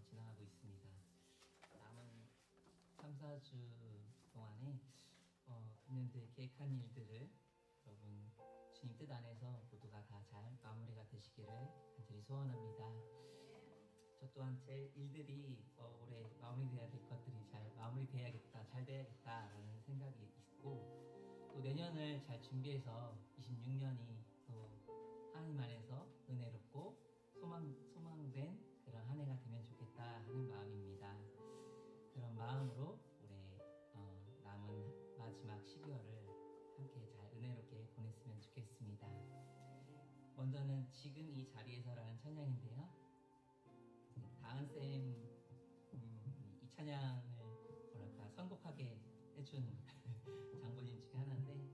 지나가고 있습니다. 남은 3, 4주 동안에 금년도에 계획한 일들을 여러분 주님 뜻 안에서 모두가 다 잘 마무리가 되시기를 간절히 소원합니다. 저 또한 제 일들이 올해 마무리돼야 될 것들이 잘 마무리돼야겠다, 잘 돼야겠다라는 생각이 있고, 또 내년을 잘 준비해서 26년이 또 하나님 안에서 은혜롭고 소망된 그런 한 해가 되면 좋겠다 하는 마음입니다. 그런 마음으로 올해 남은 마지막 12월을 함께 잘 은혜롭게 보냈으면 좋겠습니다. 먼저는 지금 이 자리에서라는 찬양인데요. 다은쌤 이 찬양을 선곡하게 해준 장본인 중에 하나인데,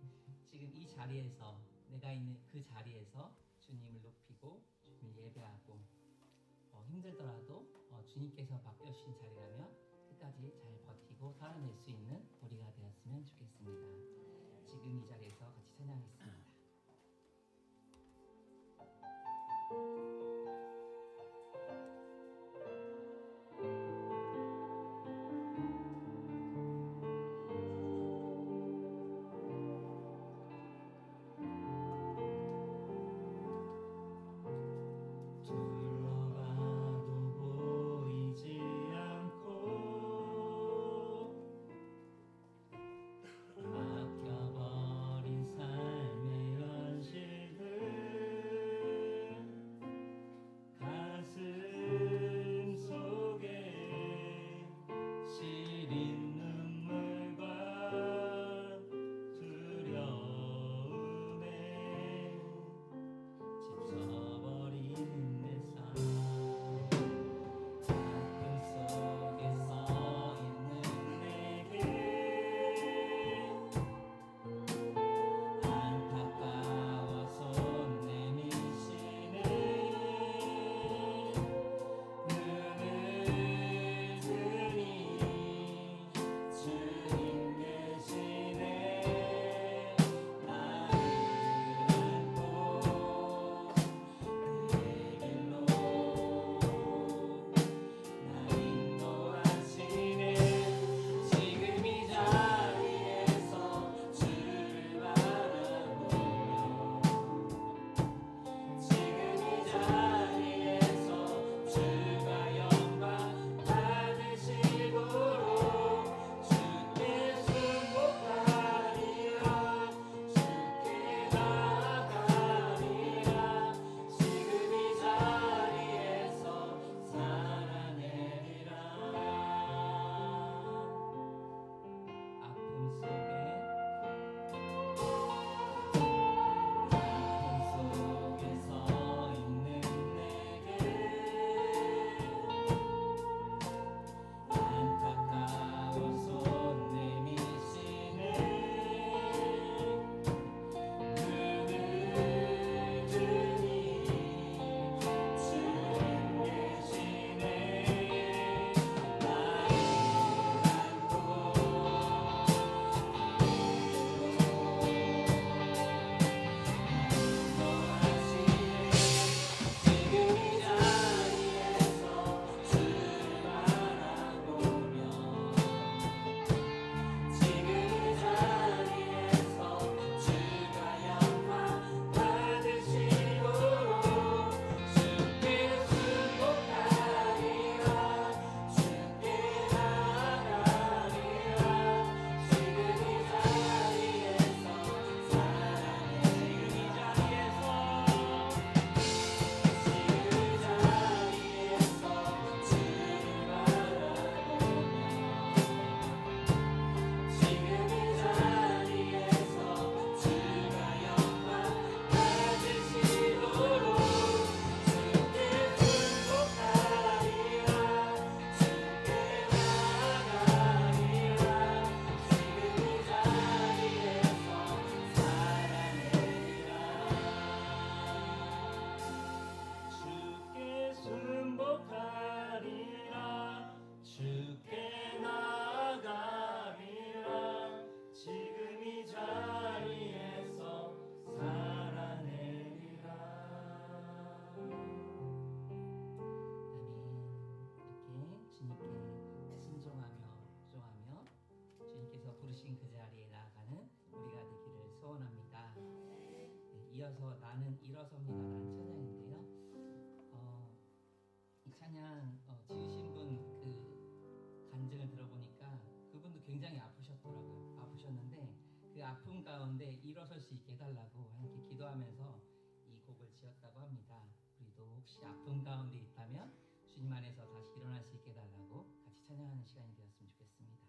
지금 이 자리에서 내가 있는 그 자리에서 주님을 높이고 주님을 예배하고 힘들더라도 주님께서 맡겨주신 자리라면 끝까지 잘 버티고 살아낼 수 있는 우리가 되었으면 좋겠습니다. 지금 이 자리에서 같이 찬양하겠습니다. 맡겨버린 삶에 나는 일어섭니다라는 찬양인데요. 이 찬양 지으신 분 그 간증을 들어보니까 그분도 굉장히 아프셨더라고요. 아프셨는데 그 아픔 가운데 일어설 수 있게 해달라고 하나님께 기도하면서 이 곡을 지었다고 합니다. 우리도 혹시 아픔 가운데 있다면 주님 안에서 다시 일어날 수 있게 해달라고 같이 찬양하는 시간이 되었으면 좋겠습니다.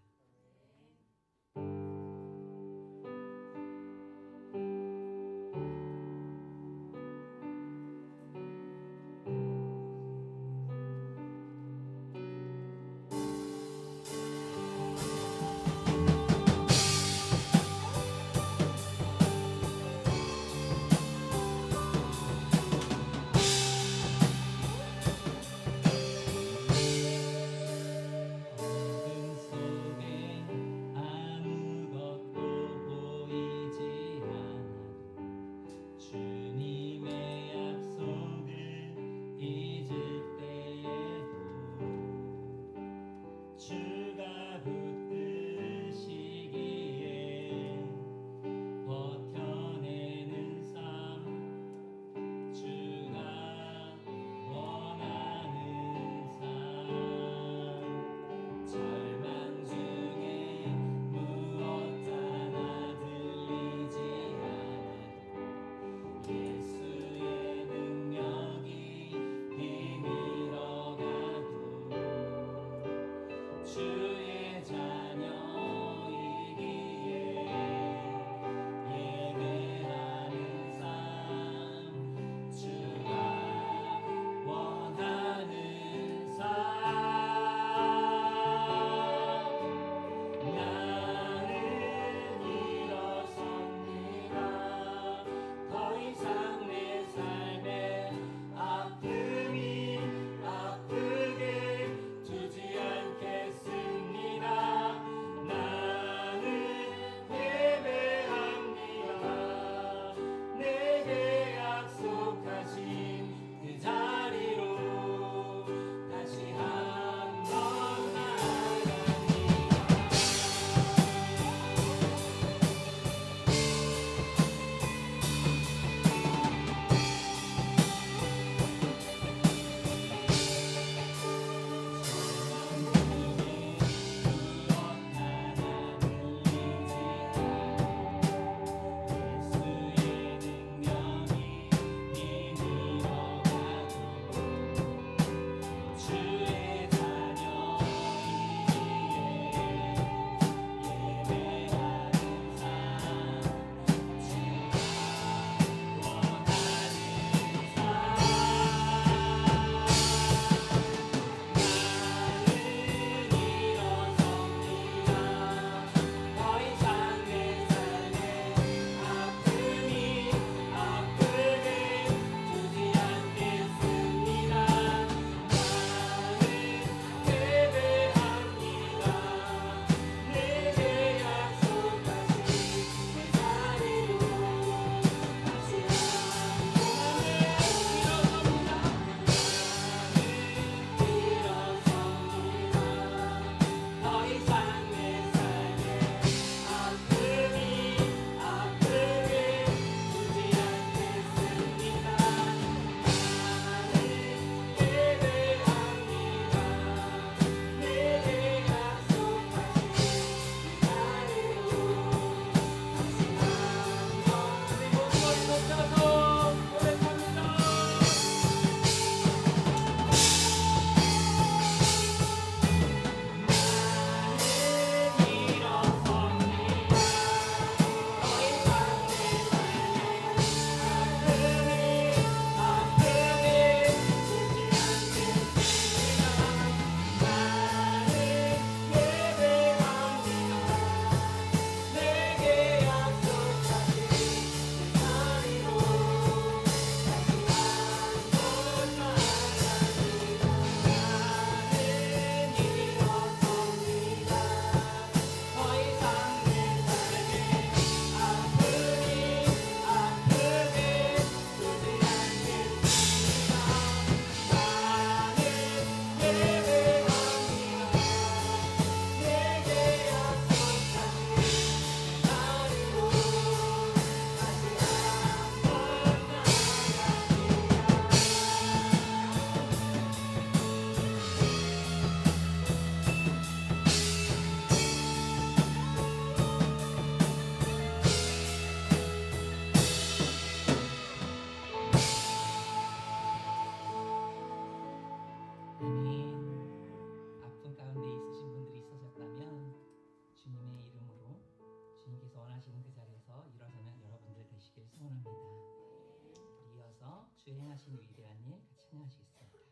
행하신 위대한 일 같이 찬양하시겠습니다.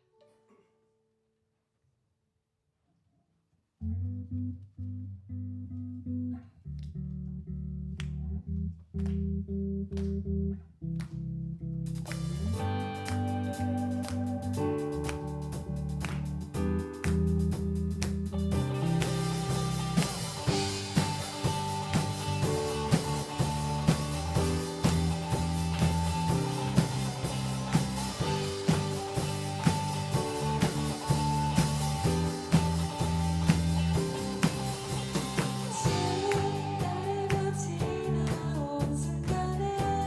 나를 보지 마 온 순간에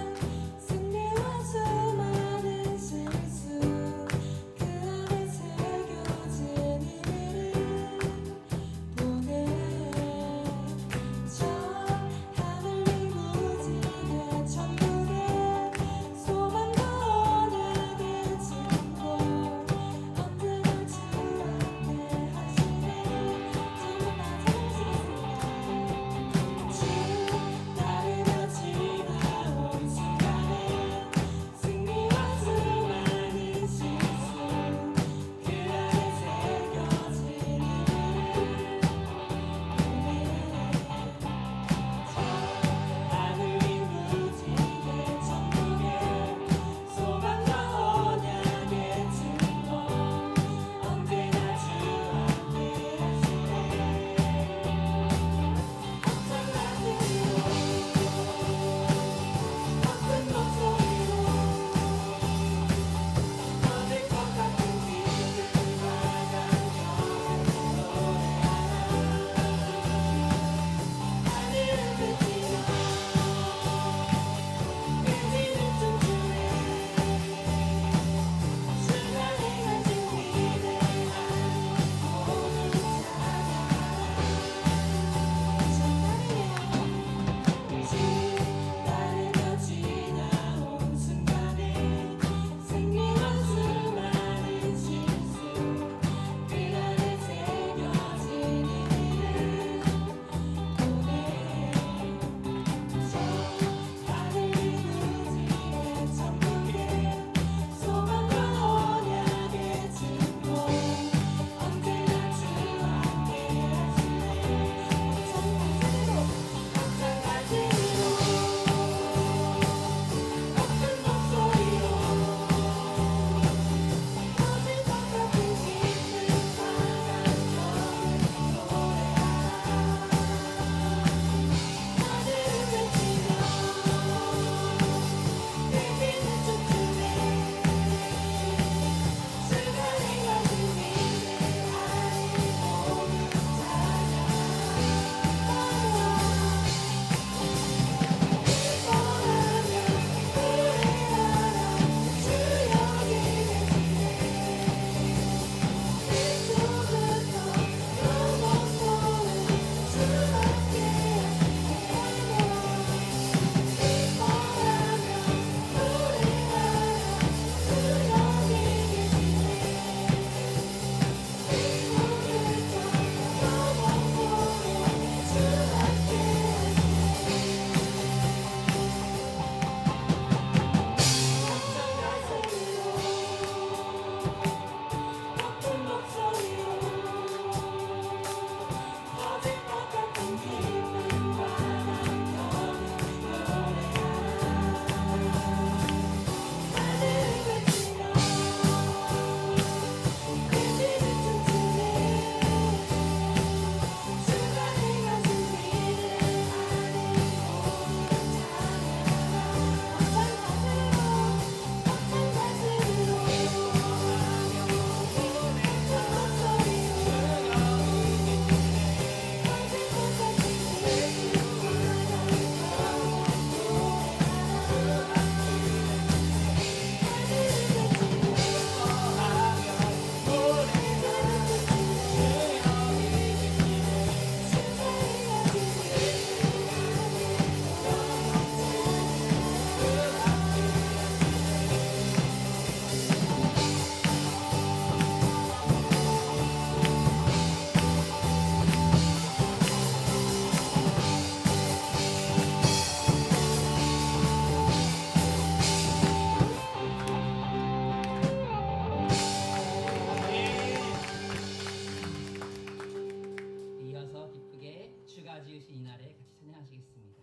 되신 이날에 같이 찬양하시겠습니다.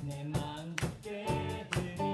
내 마음 깊게 들여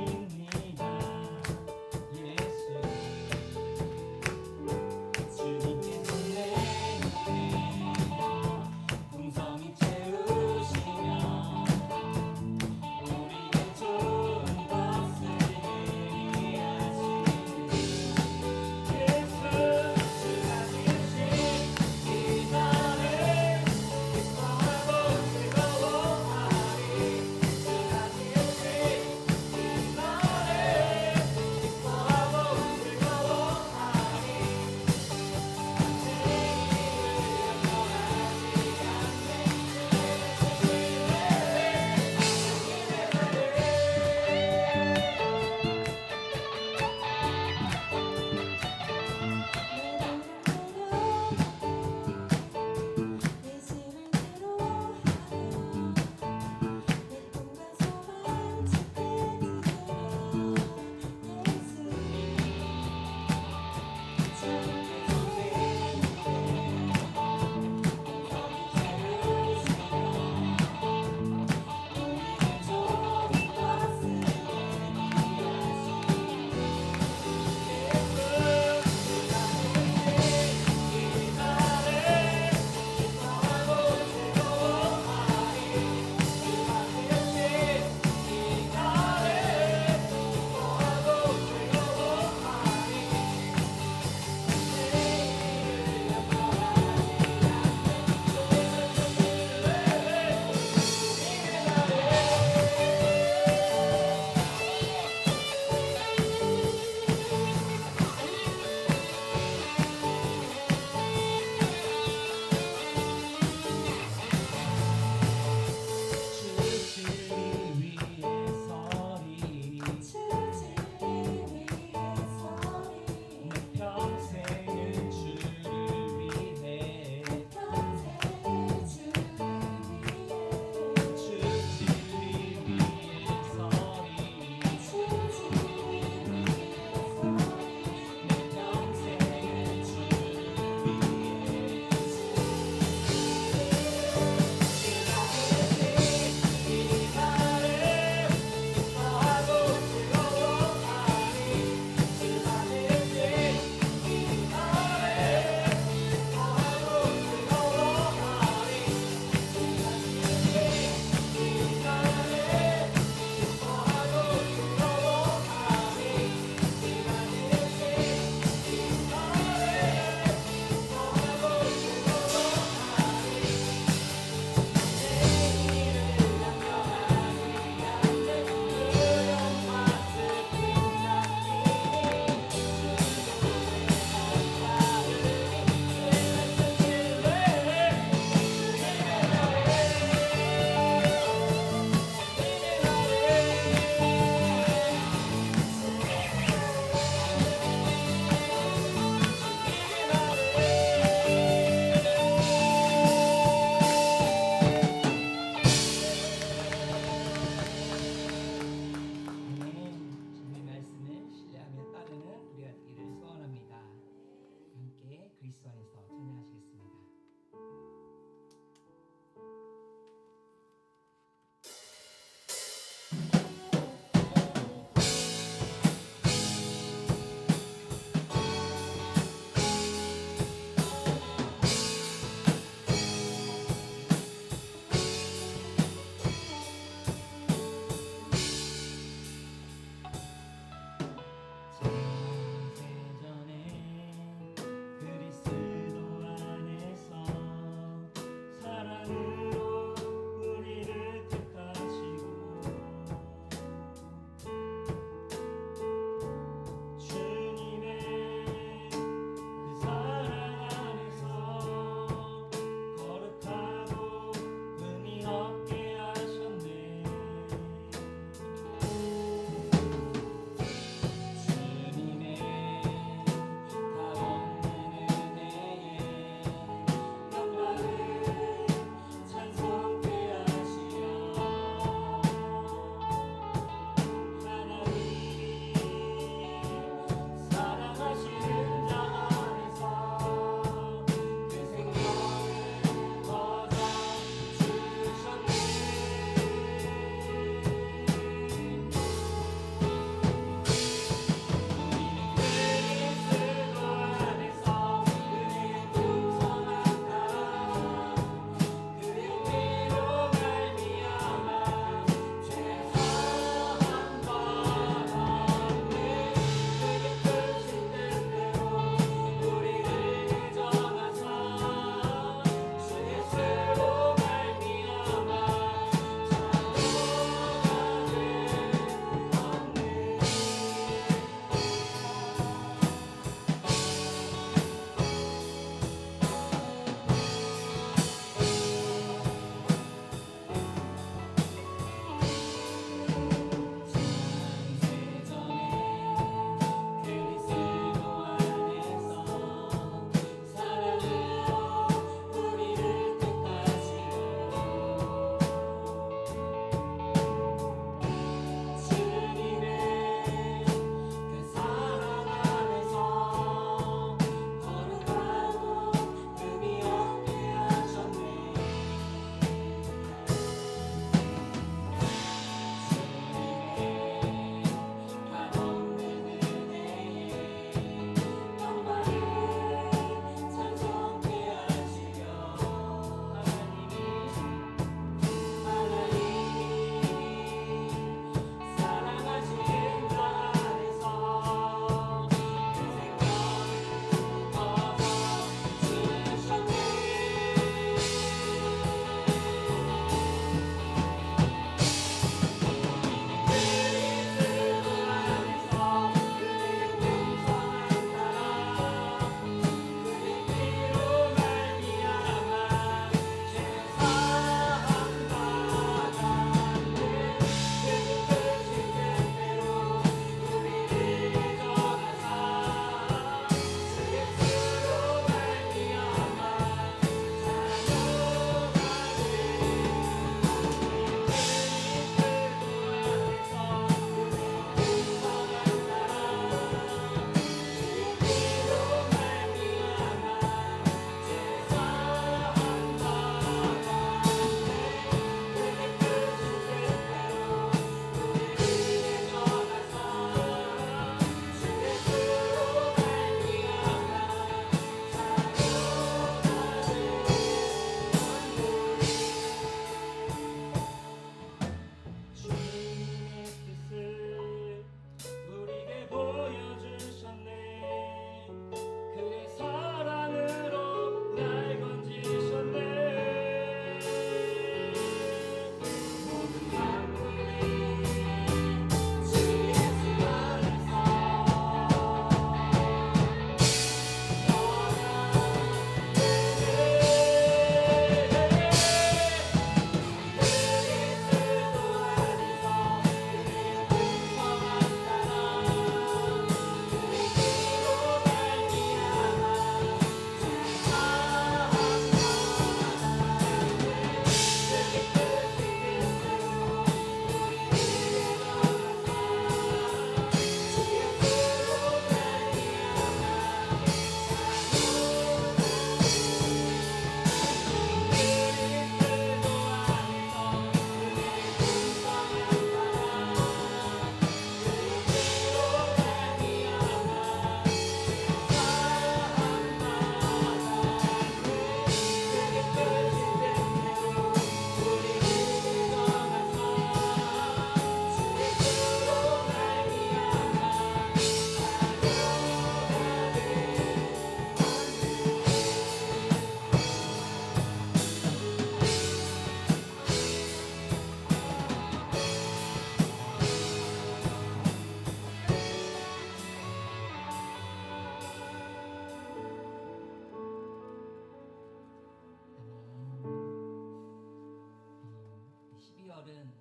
12월은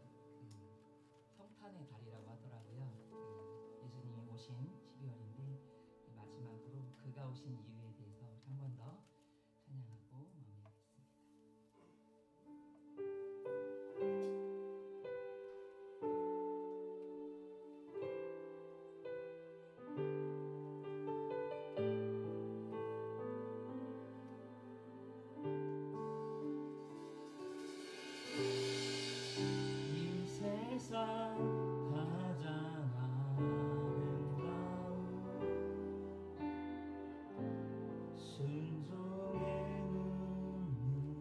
성탄의 달이라고 하더라고요. 예수님이 오신 12월인데 마지막으로 그가 오신 이유에 대해서 한 번 더 찬양하고 마무리하겠습니다. 이 세상 가장 아름다운 순종의 눈물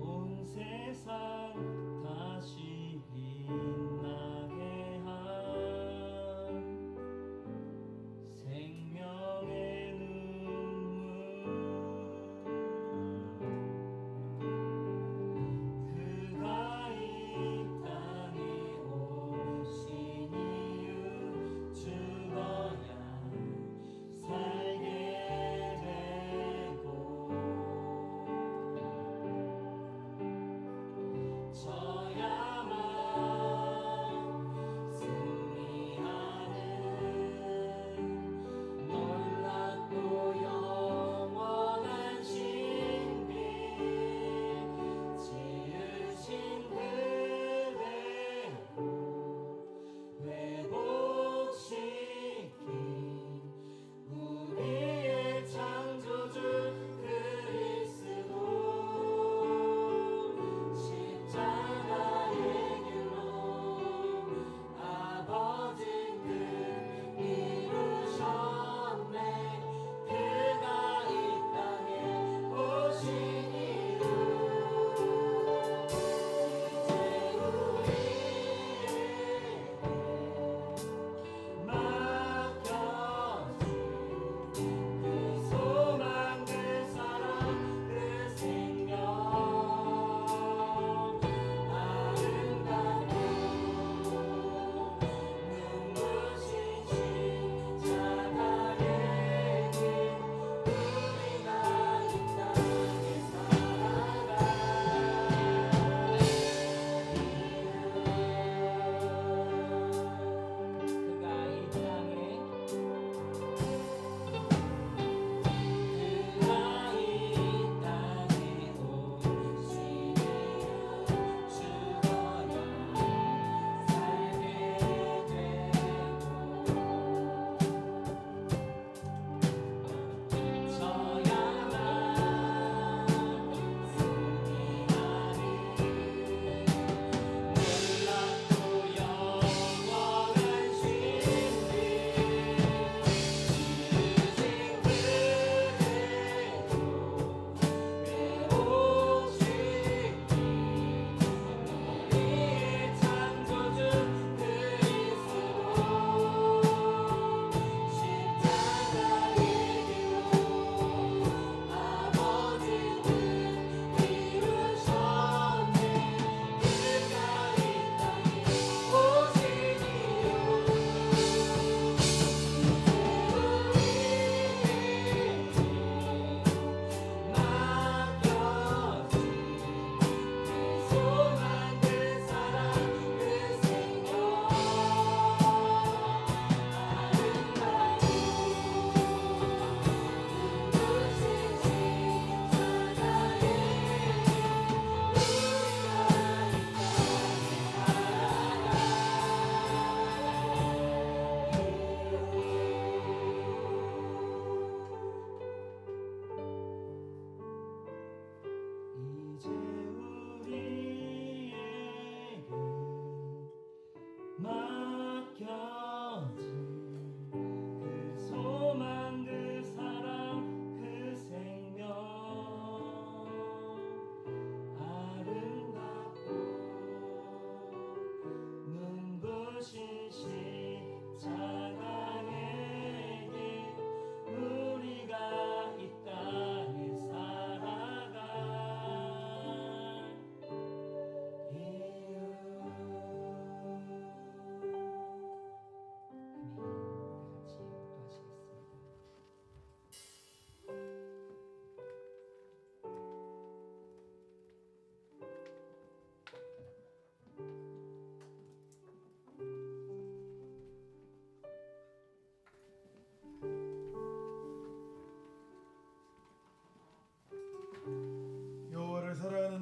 온 세상 다시 빛나게 한 생명의 눈물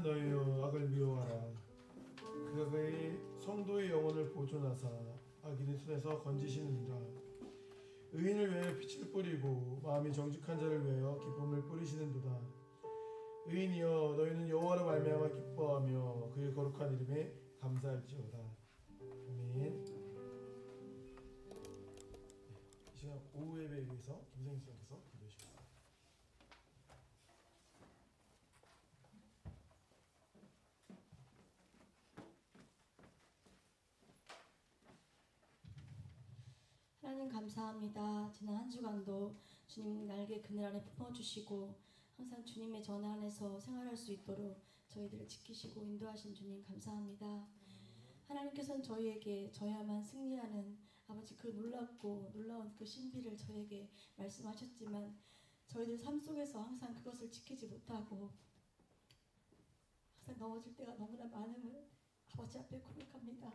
너희여 악을 미워하라. 그가 그의 성도의 영혼을 보존하사 악인의 손에서 건지시느니라. 의인을 위하여 빛을 뿌리고 마음이 정직한 자를 위하여 기쁨을 뿌리시는도다. 의인이여 너희는 여호와로 말미암아 기뻐하며 그의 거룩한 이름에 감사할지어다. 아멘. 이 시간 오후 예배에 위해서 김생희 씨께서 기도해 주시겠습니다. 하나님 감사합니다. 지난 한 주간도 주님 날개 그늘 안에 품어주시고 항상 주님의 전화 안에서 생활할 수 있도록 저희들을 지키시고 인도하신 주님 감사합니다. 하나님께서는 저희에게 져야만 승리하는 아버지 그 놀랍고 놀라운 그 신비를 저에게 말씀하셨지만 저희들 삶 속에서 항상 그것을 지키지 못하고 항상 넘어질 때가 너무나 많음을 아버지 앞에 고백합니다.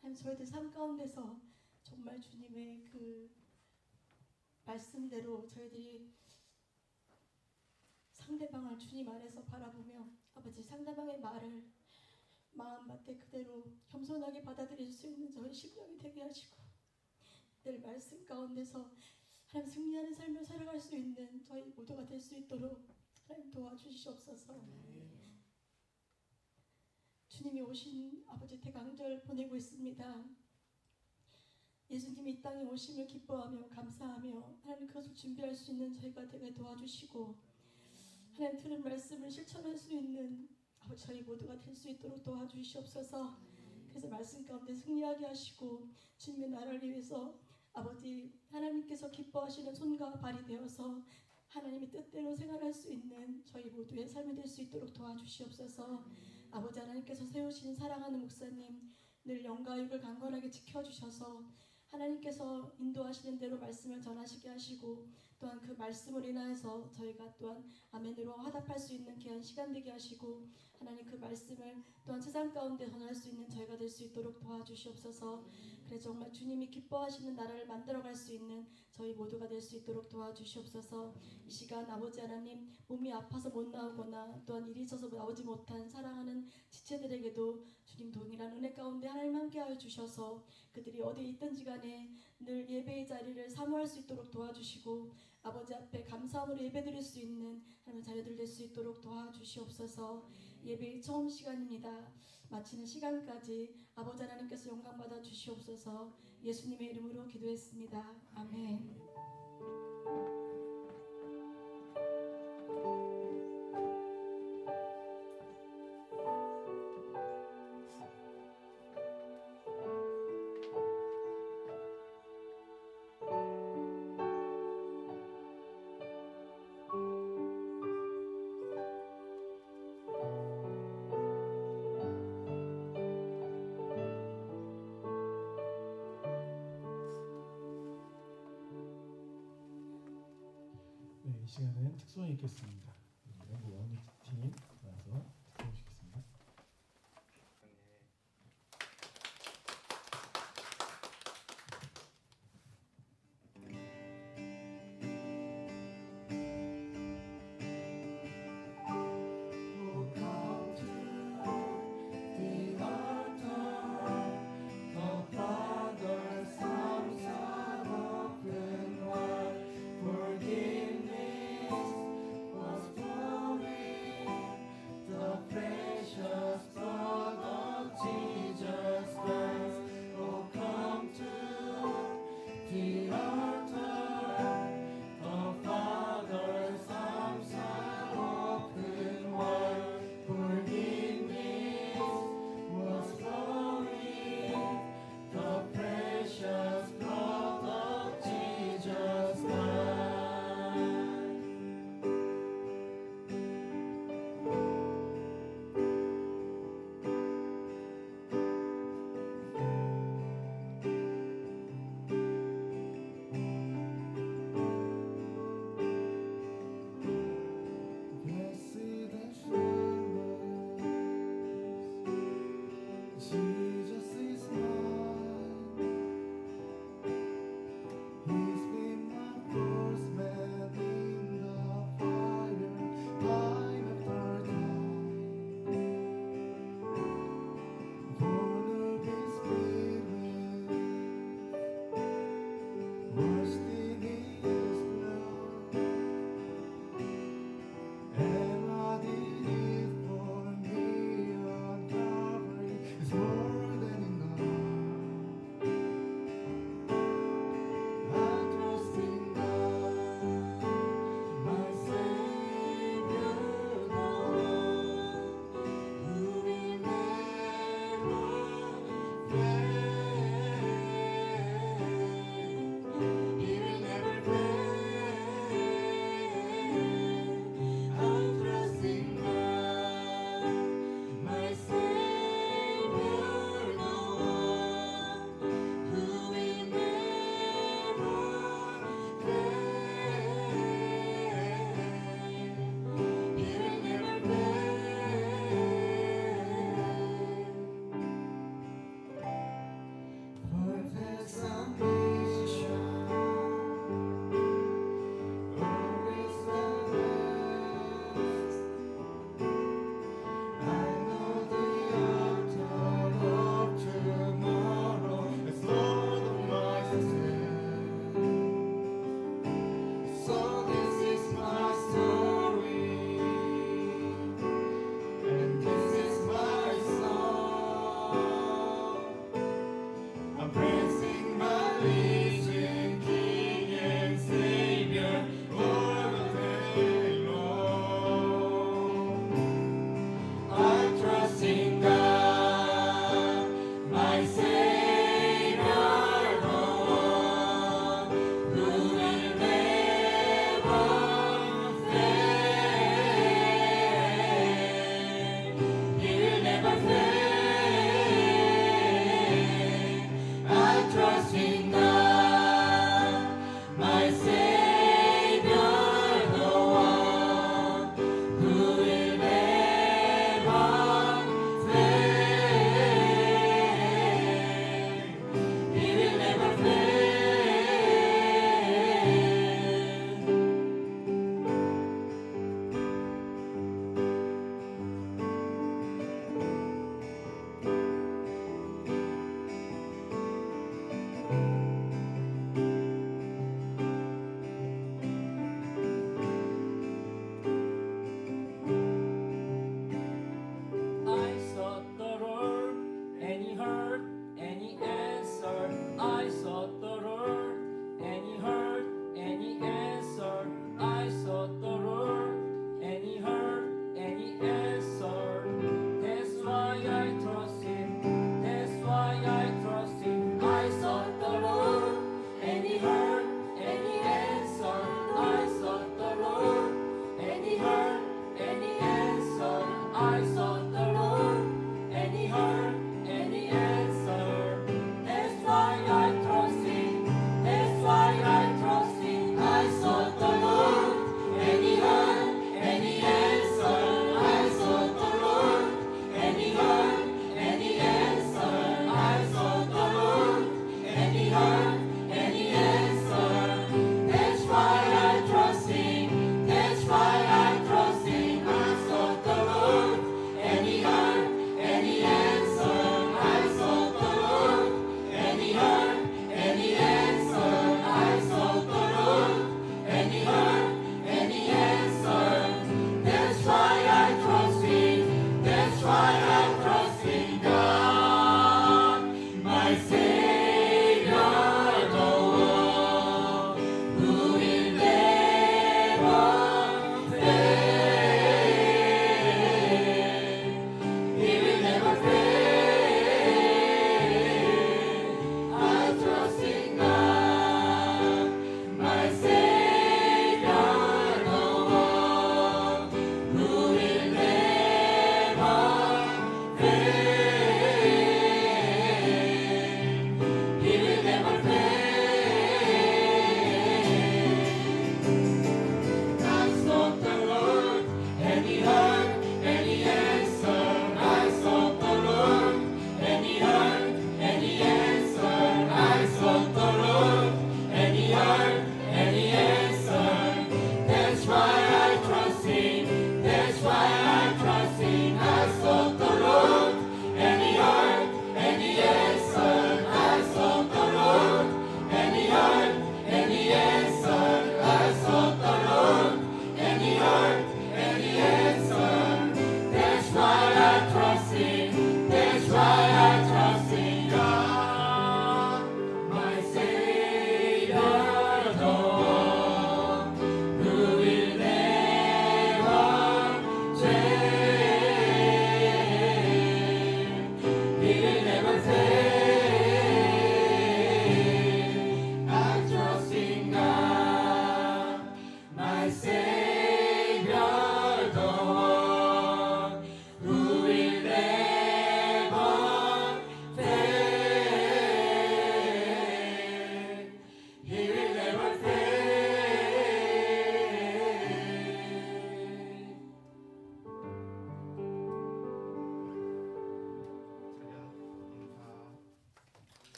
하나님 저희들 삶 가운데서 정말 주님의 그 말씀대로 저희들이 상대방을 주님 안에서 바라보며 아버지 상대방의 말을 마음밭에 그대로 겸손하게 받아들일 수 있는 저희 심령이 되게 하시고 늘 말씀 가운데서 하나님 승리하는 삶을 살아갈 수 있는 저희 모두가 될 수 있도록 하나님 도와주시옵소서. 주님이 오신 아버지 대강절 보내고 있습니다. 예수님이 이 땅에 오심을 기뻐하며 감사하며 하나님 그것을 준비할 수 있는 저희가 되게 도와주시고 하나님 들은 말씀을 실천할 수 있는 저희 모두가 될 수 있도록 도와주시옵소서. 그래서 말씀 가운데 승리하게 하시고 주님의 나라를 위해서 아버지 하나님께서 기뻐하시는 손과 발이 되어서 하나님의 뜻대로 생활할 수 있는 저희 모두의 삶이 될 수 있도록 도와주시옵소서. 아버지 하나님께서 세우신 사랑하는 목사님 늘 영과 육을 강건하게 지켜주셔서 하나님께서 인도하시는 대로 말씀을 전하시게 하시고 또한 그 말씀으로 인하여서 저희가 또한 아멘으로 화답할 수 있는 귀한 시간 되게 하시고 하나님 그 말씀을 또한 세상 가운데 전할 수 있는 저희가 될 수 있도록 도와주시옵소서. 그래 정말 주님이 기뻐하시는 나라를 만들어갈 수 있는 저희 모두가 될 수 있도록 도와주시옵소서. 이 시간 아버지 하나님 몸이 아파서 못 나오거나 또한 일이 있어서 나오지 못한 사랑하는 지체들에게도 주님 동일한 은혜 가운데 하나님 함께하여 주셔서 그들이 어디에 있든지 간에 늘 예배의 자리를 사모할 수 있도록 도와주시고 아버지 앞에 감사함으로 예배드릴 수 있는 하나님 자녀들 될 수 있도록 도와주시옵소서. 예배의 처음 시간입니다. 마치는 시간까지 아버지 하나님께서 영광 받아 주시옵소서. 예수님의 이름으로 기도했습니다. 아멘. 네, 이 시간은 특송이 있겠습니다. 연구 원팀 나와서 특송 시겠습니다. Forgiveness was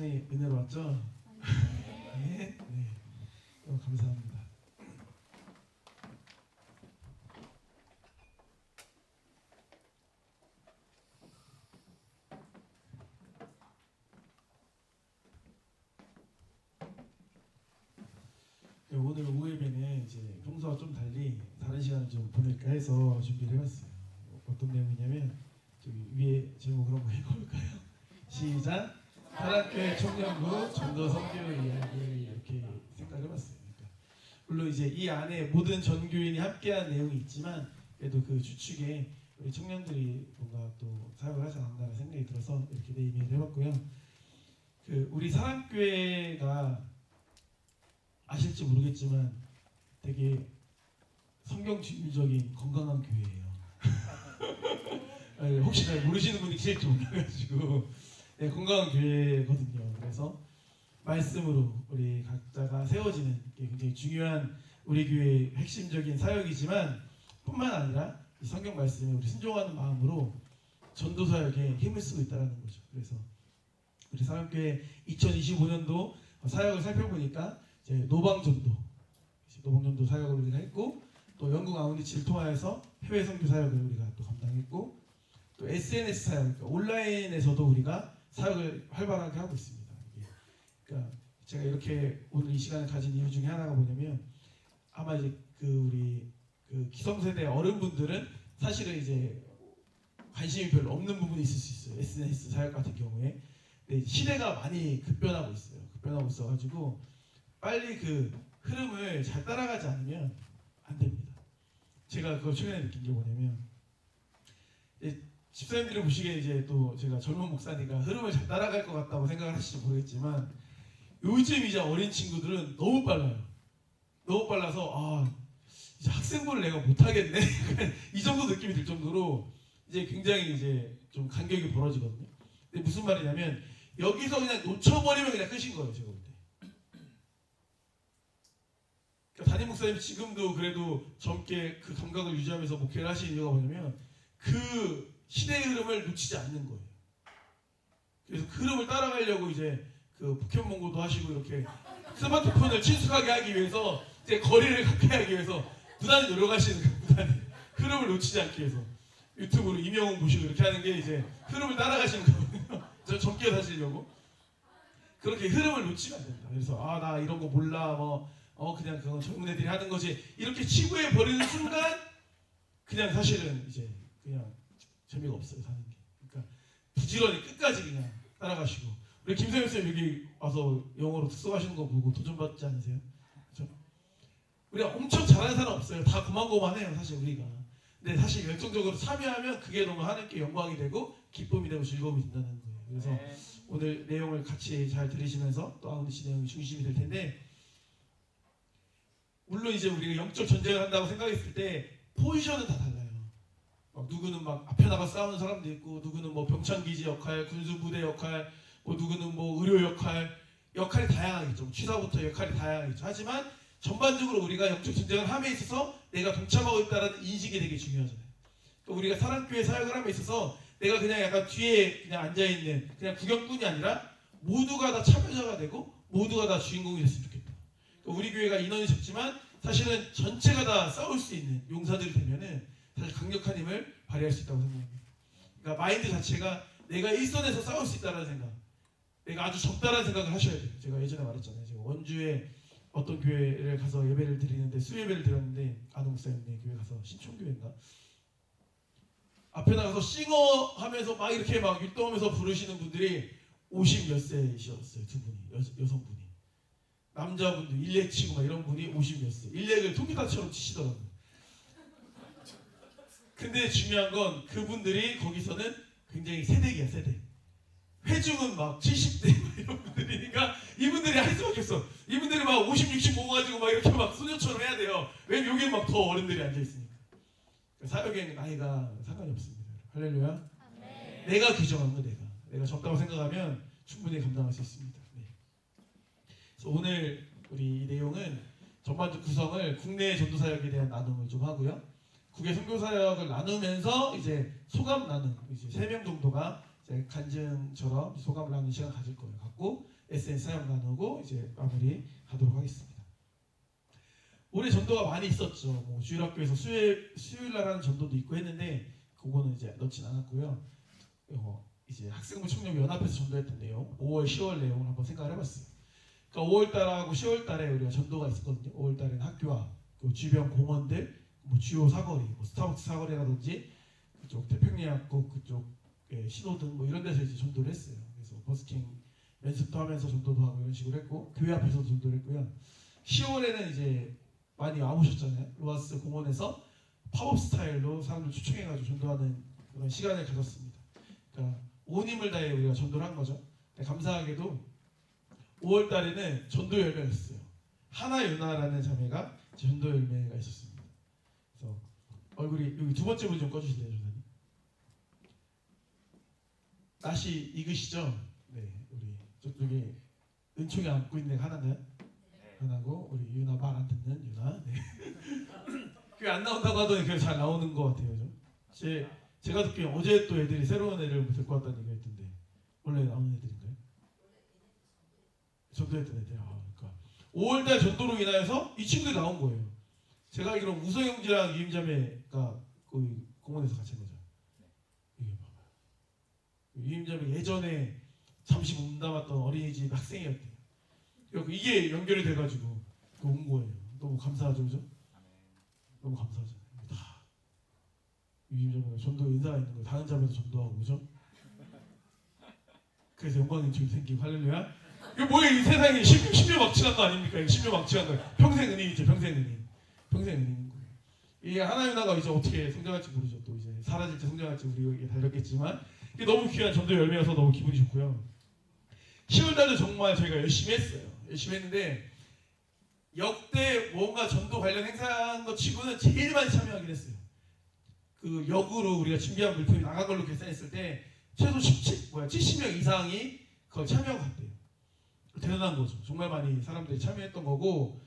당신의 은혜로 왔죠? 네. 네. 감사합니다. 네, 오늘 오후 예배는 이제 평소와 좀 달리 다른 시간을 좀 보낼까 해서 준비를 해봤어요. 어떤 내용이냐면 저기 위에 제목을 한번 읽어볼까요? 시작. 사랑교회 청년부 전도 선교 이야기 이렇게 생각해봤어요. 그러니까 물론 이제 이 안에 모든 전교인이 함께한 내용이 있지만 그래도 그 주축에 우리 청년들이 뭔가 또 사역을 하지 않는다는 생각이 들어서 이렇게 네이밍을 해봤고요. 그 우리 사랑교회가 아실지 모르겠지만 되게 성경주의적인 건강한 교회예요. 혹시 잘 모르시는 분이 계실지 몰라가지고 네, 건강한 교회거든요. 그래서 말씀으로 우리 각자가 세워지는 게 굉장히 중요한 우리 교회의 핵심적인 사역이지만 뿐만 아니라 이 성경 말씀에 우리 순종하는 마음으로 전도 사역에 힘을 쓰고 있다는 거죠. 그래서 우리 사랑교회 2025년도 사역을 살펴보니까 이제 노방전도 사역을 우리가 했고 또 영국 아웃리치를 통하여서 해외 선교 사역을 우리가 또 감당했고 또 SNS 사역, 그러니까 온라인에서도 우리가 사역을 활발하게 하고 있습니다. 그러니까 제가 이렇게 오늘 이 시간을 가진 이유 중에 하나가 뭐냐면 아마 이제 그 우리 그 기성세대 어른분들은 사실은 이제 관심이 별로 없는 부분이 있을 수 있어요. SNS 사역 같은 경우에. 근데 시대가 많이 급변하고 있어요. 급변하고 있어가지고 빨리 그 흐름을 잘 따라가지 않으면 안 됩니다. 제가 그걸 최근에 느낀 게 뭐냐면 집사님들이 보시기에 이제 또 제가 젊은 목사니까 흐름을 잘 따라갈 것 같다고 생각을 하실지 모르겠지만 요즘 이제 어린 친구들은 너무 빨라요. 너무 빨라서 이제 학생부를 내가 못하겠네. 이 정도 느낌이 들 정도로 이제 굉장히 이제 좀 간격이 벌어지거든요. 근데 무슨 말이냐면 여기서 그냥 놓쳐버리면 그냥 끝인 거예요. 제가 볼 때. 그러니까 담임 목사님 지금도 그래도 젊게 그 감각을 유지하면서 목회를 하시는 이유가 뭐냐면 그 시대의 흐름을 놓치지 않는 거예요. 그래서 그 흐름을 따라가려고 이제 그 포켓몬고도 하시고 이렇게 스마트폰을 친숙하게 하기 위해서 이제 거리를 가까이 하기 위해서 부단히 노력하시는 거예요. 부단히 흐름을 놓치지 않기 위해서 유튜브로 이명웅 보시고 이렇게 하는 게 이제 흐름을 따라가시는 거거든요. 저 젊게 사시려고 그렇게 흐름을 놓치면 안 된다. 그래서 나 이런 거 몰라 그냥 그건 젊은 애들이 하는 거지 이렇게 치부해 버리는 순간 그냥 사실은 이제 그냥 재미가 없어요 사는 게. 그러니까 부지런히 끝까지 그냥 따라가시고 우리 김성현 쌤 여기 와서 영어로 특성하시는 거 보고 도전받지 않으세요? 그렇죠? 우리가 엄청 잘하는 사람 없어요. 다 고만고만해요 사실 우리가. 근데 사실 열정적으로 참여하면 그게 너무 하나님께 영광이 되고 기쁨이 되고 즐거움이 된다는 거예요. 그래서 오늘 내용을 같이 잘 들으시면서 또 아우니시 내용이 중심이 될 텐데 물론 이제 우리가 영적 전쟁을 한다고 생각했을 때 포지션은 다 달라요. 누구는 막 앞에 나가 싸우는 사람도 있고 누구는 뭐 병창기지 역할, 군수부대 역할, 누구는 뭐 의료 역할이 다양하겠죠. 취사부터 역할이 다양하겠죠. 하지만 전반적으로 우리가 영적 전쟁을 함에 있어서 내가 동참하고 있다는 인식이 되게 중요하잖아요. 그러니까 우리가 사랑교회 사역을 함에 있어서 내가 그냥 약간 뒤에 그냥 앉아있는 그냥 구경꾼이 아니라 모두가 다 참여자가 되고 모두가 다 주인공이 됐으면 좋겠다. 그러니까 우리 교회가 인원이 적지만 사실은 전체가 다 싸울 수 있는 용사들이 되면은 사실 강력한 힘을 발휘할 수 있다고 생각합니다. 그러니까 마인드 자체가 내가 일선에서 싸울 수 있다는 생각, 내가 아주 적다라는 생각을 하셔야 돼요. 제가 예전에 말했잖아요. 제가 원주에 어떤 교회를 가서 예배를 드리는데 수예배를 드렸는데 아는 목사님네 교회 가서 신촌교회인가 앞에 나가서 싱어 하면서 막 이렇게 막 율동하면서 부르시는 분들이 50 몇 세이셨어요. 두 분이 여성분이 남자분도 일렉 치고 막 이런 분이 50 몇 세 일렉을 통기타처럼 치시더라고요. 근데 중요한 건 그분들이 거기서는 굉장히 세대기야 세대. 회중은 막 70대 막 이런 분들이니까 이분들이 할 수밖에 없어. 이분들이 막 50, 60 먹어가지고 막 이렇게 막 소녀처럼 해야 돼요. 왜냐면 여기는 막 더 어른들이 앉아있으니까. 사역에는 나이가 상관이 없습니다. 할렐루야. 네. 내가 규정한 거 내가 적다고 생각하면 충분히 감당할 수 있습니다. 네. 그래서 오늘 우리 이 내용은 전반적 구성을 국내 전도사역에 대한 나눔을 좀 하고요. 국외 선교사역을 나누면서 이제 소감 나눔 이제 3명 정도가 이제 간증처럼 소감을 나누는 시간 가질 거예요. 갖고 SNS 사용 나누고 이제 마무리하도록 하겠습니다. 올해 전도가 많이 있었죠. 뭐 주일학교에서 수요일날 하는 전도도 있고 했는데 그거는 이제 넣진 않았고요. 이제 학생부 청년 연합에서 전도했던 내용, 5월, 10월 내용을 한번 생각을 해봤어요. 그러니까 5월달하고 10월달에 우리가 전도가 있었거든요. 5월달에는 학교와 그 주변 공원들, 뭐 주요 사거리, 뭐 스타벅스 사거리라든지 그쪽 태평양국 그쪽 신호등 뭐 이런 데서 이제 전도를 했어요. 그래서 버스킹 연습도 하면서 전도도 하고 이런 식으로 했고 교회 앞에서도 전도를 했고요. 10월에는 이제 많이 와보셨잖아요. 로아스 공원에서 팝업 스타일로 사람들 초청해가지고 전도하는 그런 시간을 가졌습니다. 그러니까 온 힘을 다해 우리가 전도를 한 거죠. 감사하게도 5월 달에는 전도 열매가 있었어요. 하나유나라는 자매가 전도 열매가 있었습니다. 그래서 얼굴이 여기 두 번째 분 좀 꺼주실래요, 조사님? 낯이 익으시죠? 네, 우리 저쪽에 은총이 안고 있는 애가 하나인가요? 하나고 우리 유나 말 안 듣는 유나. 네. 교회 안 나온다고 하더니 그냥 잘 나오는 것 같아요. 제가 듣기에 어제 또 애들이 새로운 애를 데리고 왔다는 얘기가 있던데 원래 나오는 애들인가요? 전도했던 애들. 그러니까 5월달 전도로 인하여서 이 친구들이 나온 거예요. 제가 알기로 우성형제랑 유임자매가 거기 공원에서 같이 한 거죠. 이게 봐봐요. 유임자매 예전에 잠시 몸담았던 어린이집 학생이었대요. 그리고 이게 연결이 돼가지고 온 거예요. 너무 감사하죠, 그죠? 너무 감사하죠. 다 유임자매가 전도 인사가 있는 거예요. 다른 자매도 전도하고, 그죠? 그래서 영광의 좀 생기고 할렐루야. 이거 뭐예요? 이 세상에 신묘막측한 거 아닙니까? 이거 신묘막측한 거. 평생 은인이죠, 평생 은인. 평생 은인인 거예요. 이게 하나유나가 이제 어떻게 성장할지 모르죠. 또 이제 사라질지 성장할지 우리에게 달렸겠지만 이게 너무 귀한 전도 열매여서 너무 기분이 좋고요. 10월달도 정말 저희가 열심히 했어요. 열심히 했는데 역대 뭔가 전도 관련 행사한 것 치고는 제일 많이 참여하긴 했어요. 그 역으로 우리가 준비한 물품이 나간 걸로 계산했을 때 최소 70명 이상이 그걸 참여하고 갔대요. 대단한 거죠. 정말 많이 사람들이 참여했던 거고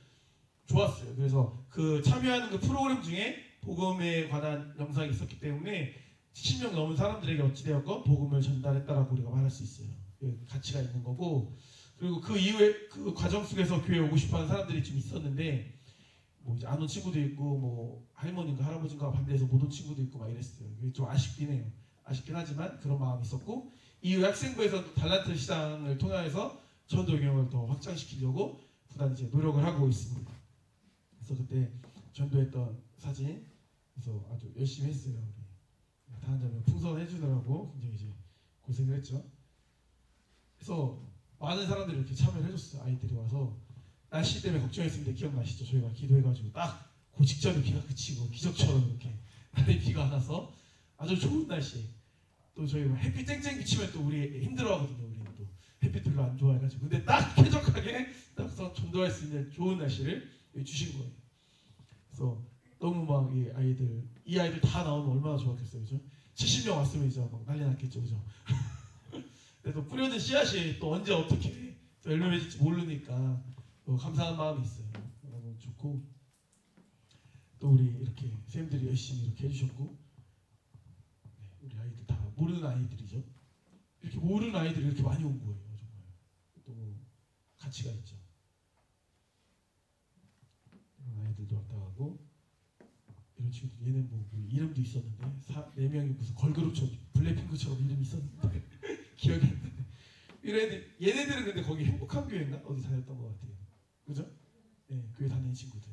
좋았어요. 그래서 그 참여하는 그 프로그램 중에 복음에 관한 영상이 있었기 때문에 70명 넘은 사람들에게 어찌되었건 복음을 전달했다라고 우리가 말할 수 있어요. 가치가 있는 거고 그리고 그 이후에 그 과정 속에서 교회 오고 싶어하는 사람들이 좀 있었는데 뭐 이제 안 온 친구도 있고 뭐 할머니인가 할아버지인가 반대해서 못 온 친구도 있고 막 이랬어요. 이게 좀 아쉽긴 해요. 아쉽긴 하지만 그런 마음이 있었고 이후 학생부에서 달란트 시장을 통해서 전도 경험을 더 확장시키려고 부단 이제 노력을 하고 있습니다. 그래서 그때 전도했던 사진 그래서 아주 열심히 했어요. 우리 다른 점에 풍선해 주느라고 굉장히 이제 고생을 했죠. 그래서 많은 사람들이 이렇게 참여를 해줬어요. 아이들이 와서 날씨 때문에 걱정했는데 기억나시죠? 저희가 기도해가지고 딱 그 직전에 비가 그치고 기적처럼 이렇게 날에 비가 안 와서 아주 좋은 날씨에 또 저희 햇빛 쨍쨍 비치면 또 우리 힘들어하거든요. 우리는 또 햇빛 별로 안 좋아해가지고 근데 딱 쾌적하게 딱 전도할 수 있는 좋은 날씨를 주신 거예요. 그래서 너무 막 이 아이들 다 나오면 얼마나 좋았겠어요, 그죠? 70명 왔으면 이제 막 난리 났겠죠, 그죠? 그래서 뿌려진 씨앗이 또 언제 어떻게 또 열매 맺을지 모르니까 감사한 마음이 있어요. 너무 좋고 또 우리 이렇게 쌤들이 열심히 이렇게 해주셨고 우리 아이들 다 모르는 아이들이죠. 이렇게 모르는 아이들이 이렇게 많이 온 거예요. 정말 너무 가치가 있죠. 이런 아이들도 왔다 가고 이런 친구들 얘는 뭐 이름도 있었는데 4명이 무슨 걸그룹처럼 블랙핑크처럼 이름이 있었는데 기억이 안 나네. 이런 애들 얘네들은 근데 거기 행복한 교회인가 어디 다녔던 것 같아요. 그죠? 네, 교회 다니는 친구들.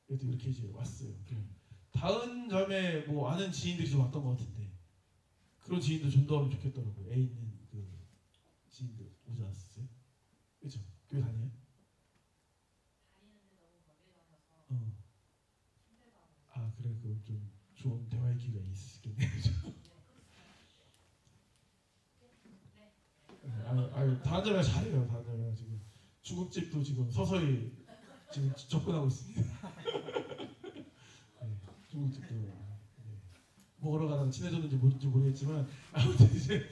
그래도 이렇게 이제 왔어요. 다른 점에 뭐 아는 지인들이 좀 왔던 것 같은데 그런 지인도 전도하면 좋겠더라고요. 애 있는 그 지인들 오지 않았어요? 그죠? 교회 다녀요? 아 그래 그 좀 좋은 대화의 기회가 있을 수 있겠네요. 다른 점에 잘해요. 다른 점에 지금 중국집도 지금 서서히 지금 접근하고 있습니다. 네, 중국집도 먹으러 가다가 친해졌는지 모르겠지만 아무튼 이제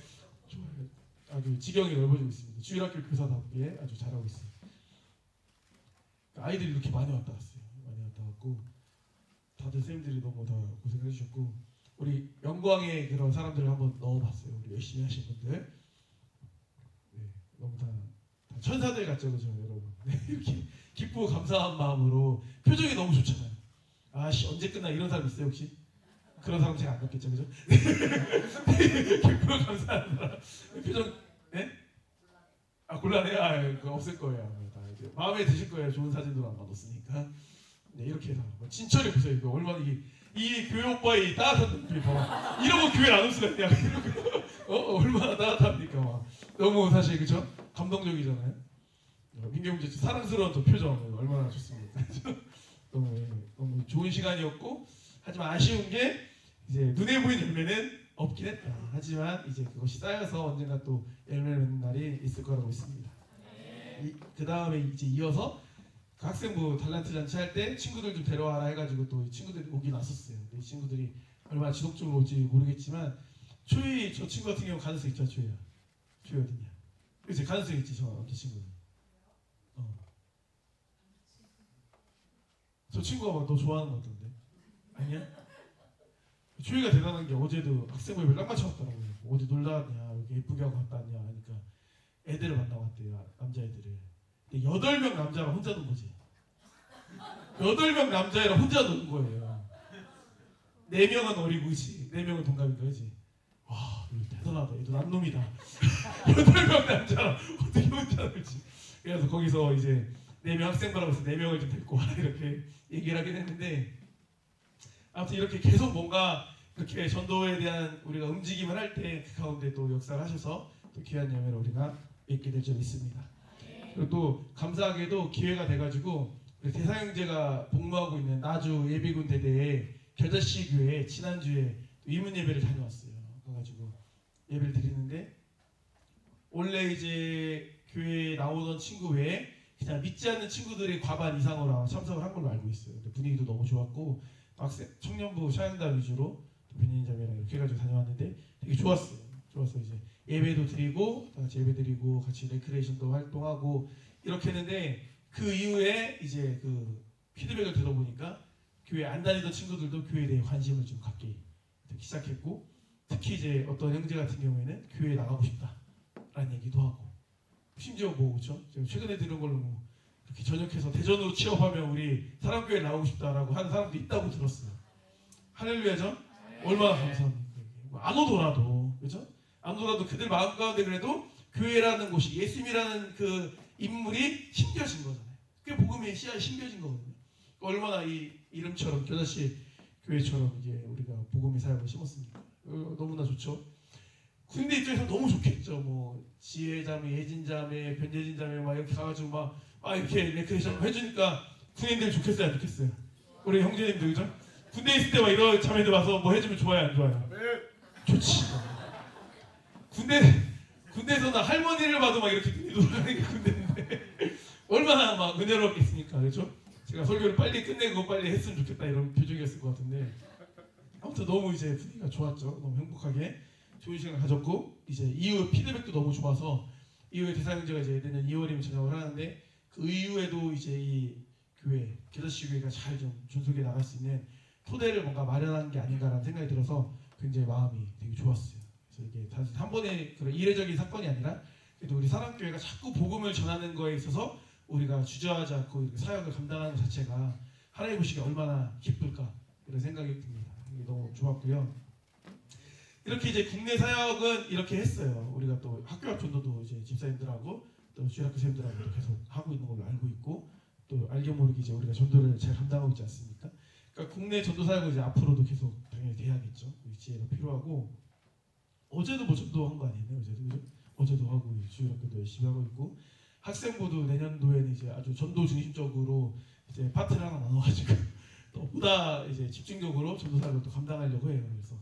아주 지경이 넓어지고 있습니다. 주일학교 교사답게 아주 잘하고 있어요. 아이들이 이렇게 많이 왔다 갔어요. 많이 왔다 갔고 다들 선생님들이 너무 다 고생을 해주셨고 우리 영광의 그런 사람들을 한번 넣어봤어요. 우리 열심히 하신 분들 너무 다 천사들 같죠, 그죠, 여러분? 네, 이렇게 기쁘고 감사한 마음으로 표정이 너무 좋잖아요. 아씨 언제 끝나 이런 사람 있어요 혹시? 그런 사람 제가 안 봤겠죠, 그죠? 기쁘고 감사한 사람 표정, 네? 아 곤란해요. 그거 없을 거예요. 아마 다 이제 마음에 드실 거예요. 좋은 사진도 안 넣었으니까. 네 이렇게 해서 진철이 보세요. 이거 얼마나 이 교회 오빠의 이 따뜻한 눈빛 봐. 이러고 교회 안 올 수가 있냐? 얼마나 따뜻합니까? 막 너무 사실 그죠? 감동적이잖아요. 민경제 사랑스러운 저 표정 얼마나 좋습니까? 너무 좋은 시간이었고 하지만 아쉬운 게 이제 눈에 보이는 열매는 없긴 했다. 하지만 이제 그것이 쌓여서 언젠가 또 열매를 맺는 날이 있을 거라고 믿습니다. 그 다음에 이제 이어서 그 학생부 탤런트 잔치 할 때 친구들 좀 데려와라 해가지고 또 친구들이 오긴 왔었어요. 근데 이 친구들이 얼마나 지속적으로 올지 모르겠지만 초이 저 친구 같은 경우 가능성 있죠. 초이 어딨냐? 그치 가능성 있지 저 친구는. 저 친구가 막 너 좋아하는 거 같던데 아니야? 초이가 대단한 게 어제도 학생부에 딱 맞춰왔더라고요. 어디 놀다 왔냐 여기 예쁘게 하고 갔다 왔냐 하니까 애들을 만나고 왔대요. 남자애들을. 근데 8명 남자가 혼자 논 거지. 8명 남자애랑 혼자 노는 거예요. 4명은 어리고 그치 4명은 동갑인가 그치. 와 대단하다. 얘도 남놈이다. 8명 남자랑 어떻게 혼자 놀지. 그래서 거기서 이제 4명 학생부라고 해서 4명을 좀 데리고 와라 이렇게 얘기를 하긴 했는데 아무튼 이렇게 계속 뭔가 이렇게 전도에 대한 우리가 움직임을 할 때 그 가운데 또 역사를 하셔서 또 귀한 열매를 우리가 맺게 될 줄 믿습니다. 그리고 또 감사하게도 기회가 돼가지고 우리 대사형제가 복무하고 있는 나주 예비군 대대에 겨자씨 교회 지난주에 위문 예배를 다녀왔어요. 그래가지고 예배를 드리는데 원래 이제 교회에 나오던 친구 외에 그냥 믿지 않는 친구들이 과반 이상으로 참석을 한 걸로 알고 있어요. 근데 분위기도 너무 좋았고 학생 청년부 샤양단 위주로 변인자매랑 이렇게 해가지고 다녀왔는데 되게 좋았어요. 좋았어요. 이제 예배도 드리고 다 같이 예배 드리고 같이 레크레이션도 활동하고 이렇게 했는데 그 이후에 이제 그 피드백을 들어보니까 교회 안 다니던 친구들도 교회에 대해 관심을 좀 갖기 시작했고 특히 이제 어떤 형제 같은 경우에는 교회에 나가고 싶다라는 얘기도 하고 심지어 뭐 그렇죠? 최근에 들은 걸로 뭐 이렇게 전역해서 대전으로 취업하면 우리 사랑교회 나오고 싶다라고 하는 사람도 있다고 들었어요. 할렐루야죠? 얼마나 감사합니까? 안 오더라도 그렇죠? 안 오더라도 그들 마음 가운데 그래도 교회라는 곳이 예수님이라는 그 인물이 심겨진 거잖아요. 그게 복음의 씨앗이 심겨진 거거든요. 얼마나 이 이름처럼 겨자씨 교회처럼 이제 우리가 복음의 사역을 심었습니까? 너무나 좋죠. 군대 입장에서 너무 좋겠죠. 뭐 지혜자매, 예진자매, 변예진자매 막 이렇게 가가지고 막 이렇게 레크레이션 해주니까 군인들 좋겠어요, 안 좋겠어요? 우리 형제님들 그죠? 군대 있을 때 막 이런 자매들 와서 뭐 해주면 좋아요, 안 좋아요? 좋지. 군대에서 나 할머니를 봐도 막 이렇게 눈이 돌아가는 게 군대인데 얼마나 막 은혜롭겠습니까, 그렇죠? 제가 설교를 빨리 끝내고 빨리 했으면 좋겠다 이런 표정이었을 것 같은데 아무튼 너무 이제 분위기가 좋았죠. 너무 행복하게 좋은 시간을 가졌고 이제 이후 피드백도 너무 좋아서 이후에 대사형제가 이제 내년 2월이면 전역을 하는데 그 이후에도 이제 이 교회 겨자씨 교회가 잘 좀 존속해 나갈 수 있는 토대를 뭔가 마련한 게 아닌가라는 생각이 들어서 굉장히 마음이 되게 좋았어요. 그래서 이게 단순 한 번의 그런 이례적인 사건이 아니라 그래도 우리 사랑교회가 자꾸 복음을 전하는 거에 있어서 우리가 주저하지 않고 이렇게 사역을 감당하는 것 자체가 하나님 보시기에 얼마나 기쁠까 이런 생각이 듭니다. 이게 너무 좋았고요. 이렇게 이제 국내 사역은 이렇게 했어요. 우리가 또 학교 앞 전도도 이제 집사님들하고 또 주일학교 선생님들하고 계속 하고 있는 걸로 알고 있고 또 알게 모르게 이제 우리가 전도를 잘 감당하고 있지 않습니까? 그러니까 국내 전도 사역은 이제 앞으로도 계속 당연히 돼야겠죠. 지혜가 필요하고 어제도 뭐 전도한 거 아니에요? 어제도 하고 주일학교도 열심히 하고 있고 학생부도 내년도에는 이제 아주 전도 중심적으로 이제 파트를 하나 나눠가지고 또 보다 이제 집중적으로 전도 사역을 또 감당하려고 해요. 그래서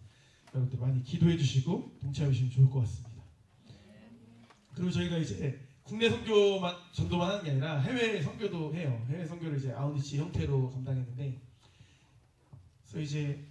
여러분들 많이 기도해 주시고 동참해 주시면 좋을 것 같습니다. 그리고 저희가 이제 국내 선교만 전도만 하는 게 아니라 해외 선교도 해요. 해외 선교를 이제 아웃리치 형태로 감당했는데, 그래서 이제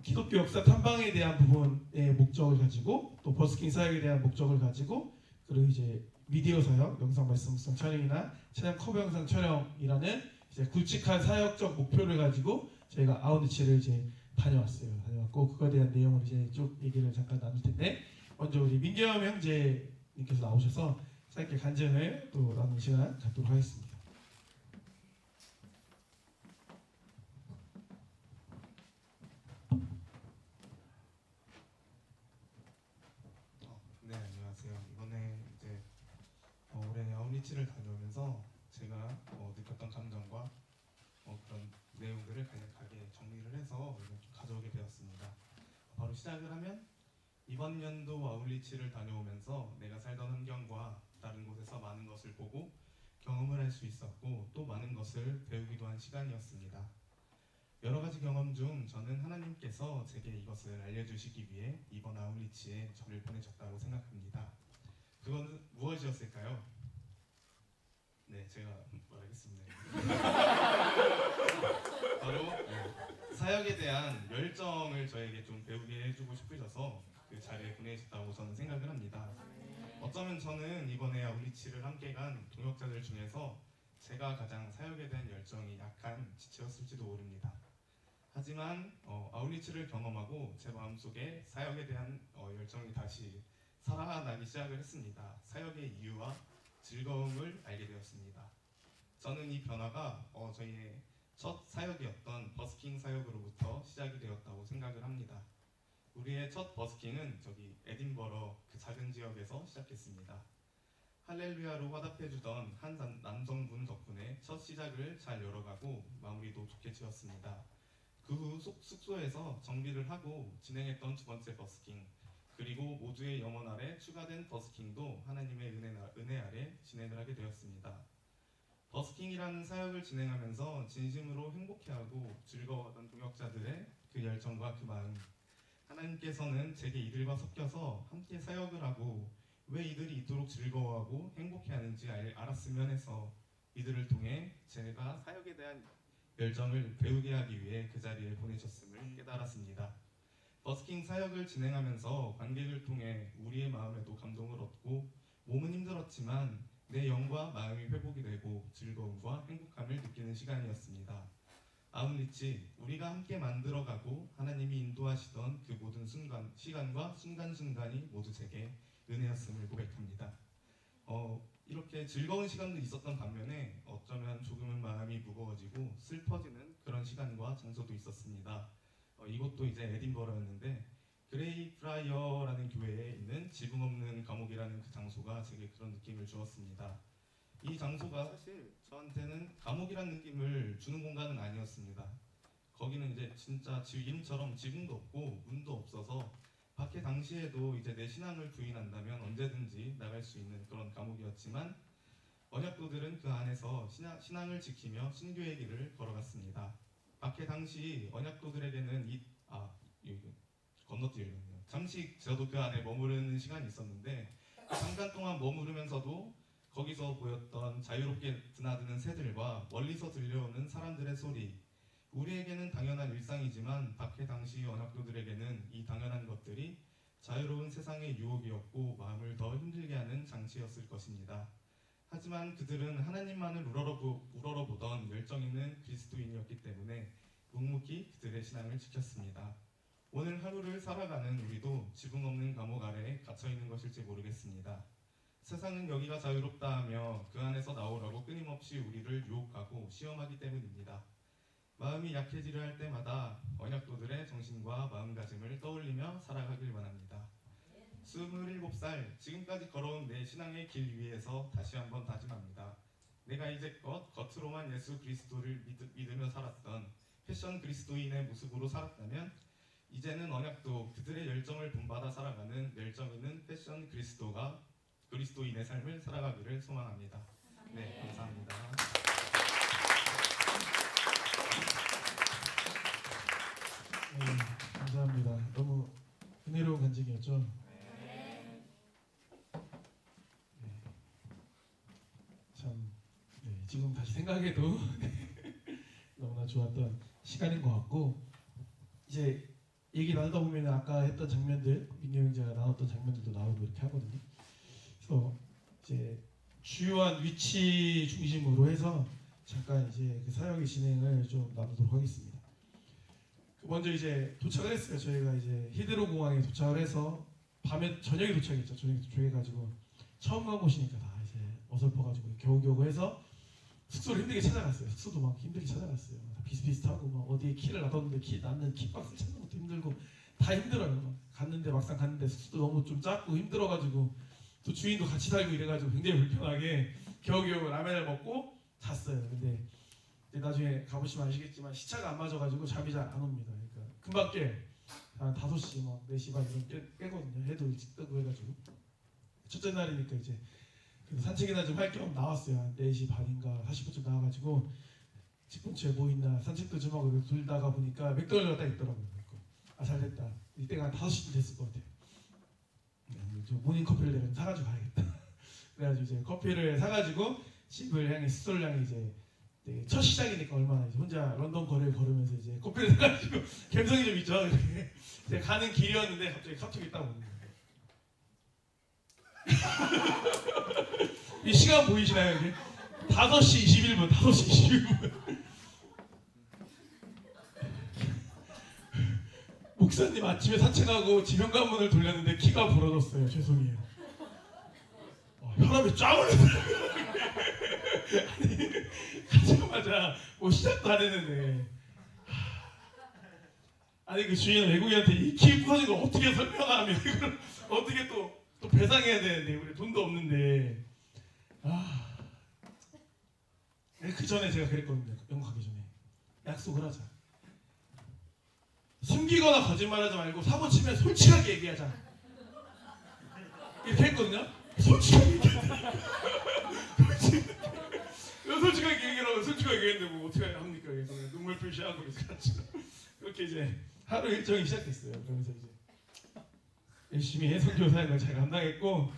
기독교 역사 탐방에 대한 부분의 목적을 가지고 또 버스킹 사역에 대한 목적을 가지고 그리고 이제 미디어 사역, 영상 말씀성 촬영이나 찬양 커버 영상 촬영이라는 이제 굵직한 사역적 목표를 가지고 저희가 아웃리치를 이제 다녀왔고 그거에 대한 내용을 이제 쭉 얘기를 잠깐 나눌 텐데 먼저 우리 민겸 형제님께서 나오셔서 짧게 간증을 또 나누는 시간 갖도록 하겠습니다. 네, 안녕하세요. 이번에 이제 올해 아웃리치를 다녀오면서 제가 느꼈던 감정과 그런 내용들을 간략하게 정리를 해서 좀 가져오게 되었습니다. 바로 시작을 하면 이번 연도 아웃리치를 다녀오면서 내가 살던 환경과 다른 곳에서 많은 것을 보고 경험을 할 수 있었고 또 많은 것을 배우기도 한 시간이었습니다. 여러 가지 경험 중 저는 하나님께서 제게 이것을 알려주시기 위해 이번 아웃리치에 저를 보내셨다고 생각합니다. 그건 무엇이었을까요? 네, 제가 말하겠습니다. 바로 사역에 대한 열정을 저에게 좀 배우게 해주고 싶으셔서 그 자리에 보내셨다고 저는 생각을 합니다. 어쩌면 저는 이번에 아웃리치를 함께 간 동역자들 중에서 제가 가장 사역에 대한 열정이 약한 지체였을지도 모릅니다. 하지만 아웃리치를 경험하고 제 마음속에 사역에 대한 열정이 다시 살아나기 시작을 했습니다. 사역의 이유와 즐거움을 알게 되었습니다. 저는 이 변화가 저희의 첫 사역이었던 버스킹 사역으로부터 시작이 되었다고 생각을 합니다. 우리의 첫 버스킹은 저기 에딘버러 그 작은 지역에서 시작했습니다. 할렐루야로 화답해주던 한 남성분 덕분에 첫 시작을 잘 열어가고 마무리도 좋게 지었습니다. 그 후 숙소에서 정비를 하고 진행했던 두 번째 버스킹, 그리고 모두의 영혼 아래 추가된 버스킹도 하나님의 은혜 아래 진행을 하게 되었습니다. 버스킹이라는 사역을 진행하면서 진심으로 행복해하고 즐거워하던 동역자들의 그 열정과 그 마음, 하나님께서는 제게 이들과 섞여서 함께 사역을 하고 왜 이들이 이토록 즐거워하고 행복해하는지 알았으면 해서 이들을 통해 제가 사역에 대한 열정을 배우게 하기 위해 그 자리에 보내셨음을 깨달았습니다. 버스킹 사역을 진행하면서 관객을 통해 우리의 마음에도 감동을 얻고 몸은 힘들었지만 내 영과 마음이 회복이 되고 즐거움과 행복함을 느끼는 시간이었습니다. 아웃리치, 우리가 함께 만들어가고 하나님이 인도하시던 그 모든 시간과 순간순간이 모두 제게 은혜였음을 고백합니다. 이렇게 즐거운 시간도 있었던 반면에 어쩌면 조금은 마음이 무거워지고 슬퍼지는 그런 시간과 장소도 있었습니다. 이곳도 이제 에딘버러였는데 그레이프라이어라는 교회에 있는 지붕 없는 감옥이라는 그 장소가 제게 그런 느낌을 주었습니다. 이 장소가 사실 저한테는 감옥이라는 느낌을 주는 공간은 아니었습니다. 거기는 이제 진짜 이름처럼 지붕도 없고 문도 없어서 밖에 당시에도 이제 내 신앙을 부인한다면 언제든지 나갈 수 있는 그런 감옥이었지만 언약도들은 그 안에서 신앙을 지키며 신교의 길을 걸어갔습니다. 밖에 당시 언약도들에게는 건너뛰려네요. 잠시 저도 그 안에 머무르는 시간이 있었는데 잠깐 동안 머무르면서도 거기서 보였던 자유롭게 드나드는 새들과 멀리서 들려오는 사람들의 소리, 우리에게는 당연한 일상이지만 밖에 당시 언약도들에게는 이 당연한 것들이 자유로운 세상의 유혹이었고 마음을 더 힘들게 하는 장치였을 것입니다. 하지만 그들은 하나님만을 우러러보던 열정 있는 그리스도인이었기 때문에 묵묵히 그들의 신앙을 지켰습니다. 오늘 하루를 살아가는 우리도 지붕 없는 감옥 아래에 갇혀있는 것일지 모르겠습니다. 세상은 여기가 자유롭다 하며 그 안에서 나오라고 끊임없이 우리를 유혹하고 시험하기 때문입니다. 마음이 약해지려 할 때마다 언약도들의 정신과 마음가짐을 떠올리며 살아가길 바랍니다. 27살, 지금까지 걸어온 내 신앙의 길 위에서 다시 한번 다짐합니다. 내가 이제껏 겉으로만 예수 그리스도를 믿으며 살았던 패션 그리스도인의 모습으로 살았다면 이제는 언약도 그들의 열정을 본받아 살아가는 열정 있는 패션 그리스도인의 삶을 살아가기를 소망합니다. 네, 감사합니다. 네, 감사합니다. 너무 은혜로운 간증이었죠. 네. 참, 지금 다시 생각해도 너무나 좋았던 시간인 것 같고, 이제 얘기 나누다 보면 아까 했던 장면들, 민규 형제가 나눴던 장면들도 나오고 이렇게 하거든요. 그래서 이제 주요한 위치 중심으로 해서 잠깐 이제 그 사역의 진행을 좀 나누도록 하겠습니다. 먼저 이제 도착을 했어요. 저희가 이제 히드로 공항에 도착을 해서 저녁에 도착했죠. 저녁에 도착해가지고 처음 가보시니까 다 이제 어설퍼가지고 겨우겨우 해서 숙소를 힘들게 찾아갔어요. 숙소도 막 힘들게 찾아갔어요. 비슷비슷하고 막 어디에 키를 놔뒀는데 놨는 키박스 찾는 것도 힘들고 다 힘들어요. 막 갔는데 막상 갔는데 숙소도 너무 좀 작고 힘들어가지고 또 주인도 같이 살고 이래가지고 굉장히 불편하게 겨우겨우 라면을 먹고 잤어요. 근데 나중에 가보시면 아시겠지만 시차가 안 맞아가지고 잠이 잘 안 옵니다. 그러니까 금방 깨요. 한 5시 막 4시 반 이런 깨거든요. 해도 일찍 뜨고 해가지고 첫째 날이니까 이제 그래서 산책이나 좀 할 겸 나왔어요. 한 4시 반인가 40분쯤 나와가지고 집 근처에 뭐 있나 산책도 좀 하고 돌다가 보니까 맥도날드가 딱 있더라고요. 아 잘됐다. 이때가 한 5시쯤 됐을 것 같아요. 좀 모닝커피를 내가 사가지고 가야겠다. 그래가지고 이제 커피를 사가지고 집을 향해 숙소를 향해 이제 첫 시작이니까 얼마나 이제 혼자 런던 거리를 걸으면서 이제 커피를 사가지고 감성이 좀 있죠. 이렇게 제가 가는 길이었는데 갑자기 카톡이 딱 오는 거예요. 이 시간 보이시나요? 이게 5시 21분, 5시 21분. 목사님 아침에 산책하고 지명관문을 돌렸는데 키가 부러졌어요. 죄송해요. 혈압이 쫙 올라가더라고요. 가자마자 뭐 시작도 안 했는데 아니 그 주인은 외국인한테 이 키 부서진 걸 어떻게 설명하면 이걸 어떻게 또 배상해야 되는데 우리 돈도 없는데 그 전에 제가 그랬거든요. 영국 가기 전에 약속을 하자. 숨기거나 거짓말하지 말고 사고 치면 솔직하게 얘기하자. 이렇게 했거든요. 솔직하게 얘기하자. 솔직하게 얘기하라고 솔직하게 얘기했는데 뭐 어떻게 합니까? 그래서 눈물 표시하고 그렇게 이제 하루 일정이 시작됐어요. 그러면서 이제 열심히 선교 사역을 잘 감당했고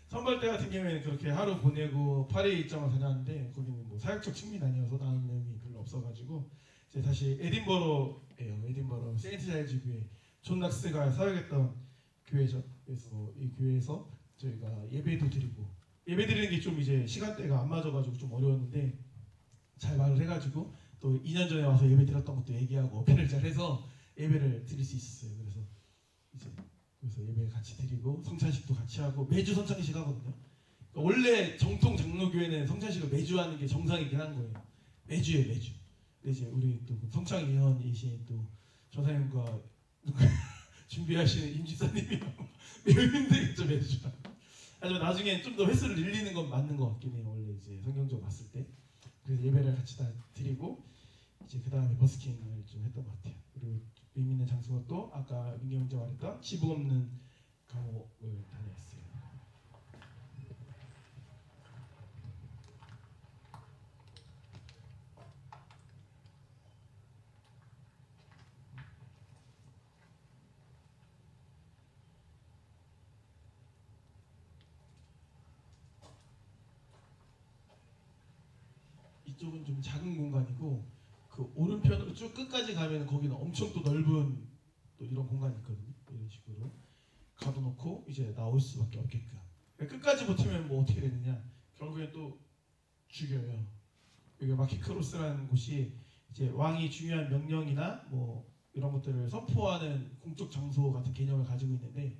선발 때 같은 경우에는 그렇게 하루 보내고 파리 일정을 다녔는데 거기는 뭐 사역적 측면이 아니어서 나온 내용이 별로 없어가지고 이제 다시 에딘버러예요. 에딘버러 세인트 자일즈 교회 존 낙스가 사역했던 교회죠. 그래서 이 교회에서 저희가 예배도 드리고 예배 드리는 게 좀 이제 시간대가 안 맞아가지고 좀 어려웠는데 잘 말을 해가지고 또 2년 전에 와서 예배 드렸던 것도 얘기하고 어필을 잘 해서 예배를 드릴 수 있었어요. 그래서 예배 같이 드리고 성찬식도 같이 하고 매주 성찬식 하거든요. 그러니까 원래 정통 장로교회는 성찬식을 매주 하는 게 정상이긴 한 거예요. 매주에 매주. 근데 이제 우리 또 성창위원이신 또 전사님과 준비하시는 임집사님이 매우 힘들겠죠 매주. 하지만 나중에 좀 더 횟수를 늘리는 건 맞는 것 같긴 해요. 원래 이제 성경적으로 봤을 때. 그래서 예배를 같이 다 드리고 이제 그 다음에 버스킹을 좀 했던 것 같아요. 그리고 의미 있는 장소가 또 아까 민경 형제 말했던 지붕 없는 감옥을 다녔어요. 이쪽은 좀 작은 공간이고 그 오른편으로 쭉 끝까지 가면 거기는 엄청 또 넓은 또 이런 공간이 있거든요. 이런 식으로 가둬놓고 이제 나올 수밖에 없게끔. 끝까지 버티면 뭐 어떻게 되느냐? 결국엔 또 죽여요. 여기 마키크로스라는 곳이 이제 왕이 중요한 명령이나 뭐 이런 것들을 선포하는 공적 장소 같은 개념을 가지고 있는데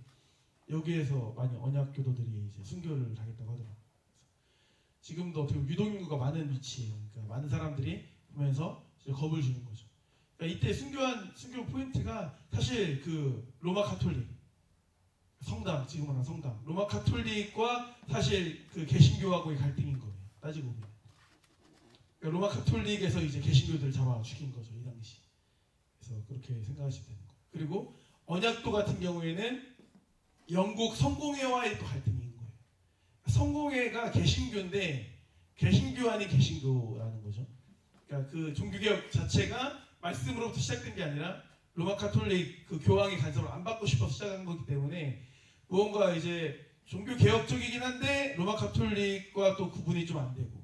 여기에서 많이 언약 교도들이 이제 순교를 당했다고 하더라고요. 지금도 어떻게 유동인구가 많은 위치예요. 그러니까 많은 사람들이 보면서 이제 겁을 주는 거죠. 그러니까 이때 순교 포인트가 사실 그 로마 가톨릭 성당, 지금 말하는 성당, 로마 가톨릭과 사실 그 개신교하고의 갈등인 거예요. 따지고 보면. 그러니까 로마 가톨릭에서 이제 개신교들을 잡아 죽인 거죠, 이 당시. 그래서 그렇게 생각하시면 되는 거예요. 그리고 언약도 같은 경우에는 영국 성공회와의 또 갈등인 거예요. 성공회가 개신교인데 개신교 아닌 개신교라는 거죠. 그러니까 그 종교개혁 자체가 말씀으로부터 시작된 게 아니라 로마 가톨릭 그 교황의 간섭을 안 받고 싶어서 시작한 거기 때문에 무언가 이제 종교개혁적이긴 한데 로마 가톨릭과 또 구분이 좀 안 되고,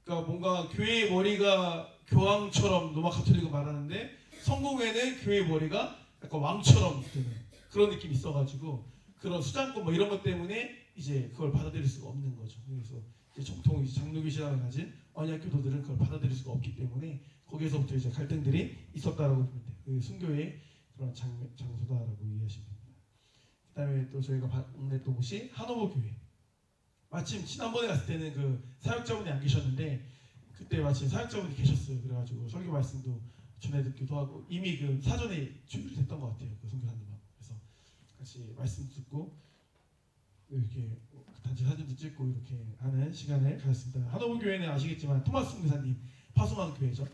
그러니까 뭔가 교회의 머리가 교황처럼 로마 가톨릭은 말하는데 성공회는 교회의 머리가 약간 왕처럼 되는 그런 느낌이 있어가지고 그런 수장권 뭐 이런 것 때문에 이제 그걸 받아들일 수가 없는 거죠. 그래서 이제 정통 이제 장로교 신앙을 가진 언약 교도들은 그걸 받아들일 수가 없기 때문에 거기에서부터 이제 갈등들이 있었다라고 보면 돼요. 그 순교의 그런 장소다라고 이해하시면 됩니다. 그다음에 또 저희가 방문했던 곳이 하노버 교회. 마침 지난번에 갔을 때는 그 사역자분이 안 계셨는데 그때 마침 사역자분이 계셨어요. 그래가지고 설교 말씀도 전해 듣기도 하고 이미 그 사전에 준비를 했던 것 같아요. 그 선교사님하고. 그래서 같이 말씀 듣고 이렇게 단체 사진도 찍고 이렇게 하는 시간을 가졌습니다. 한옥원 교회는 아시겠지만 토마스 선교사님 파송한 교회죠.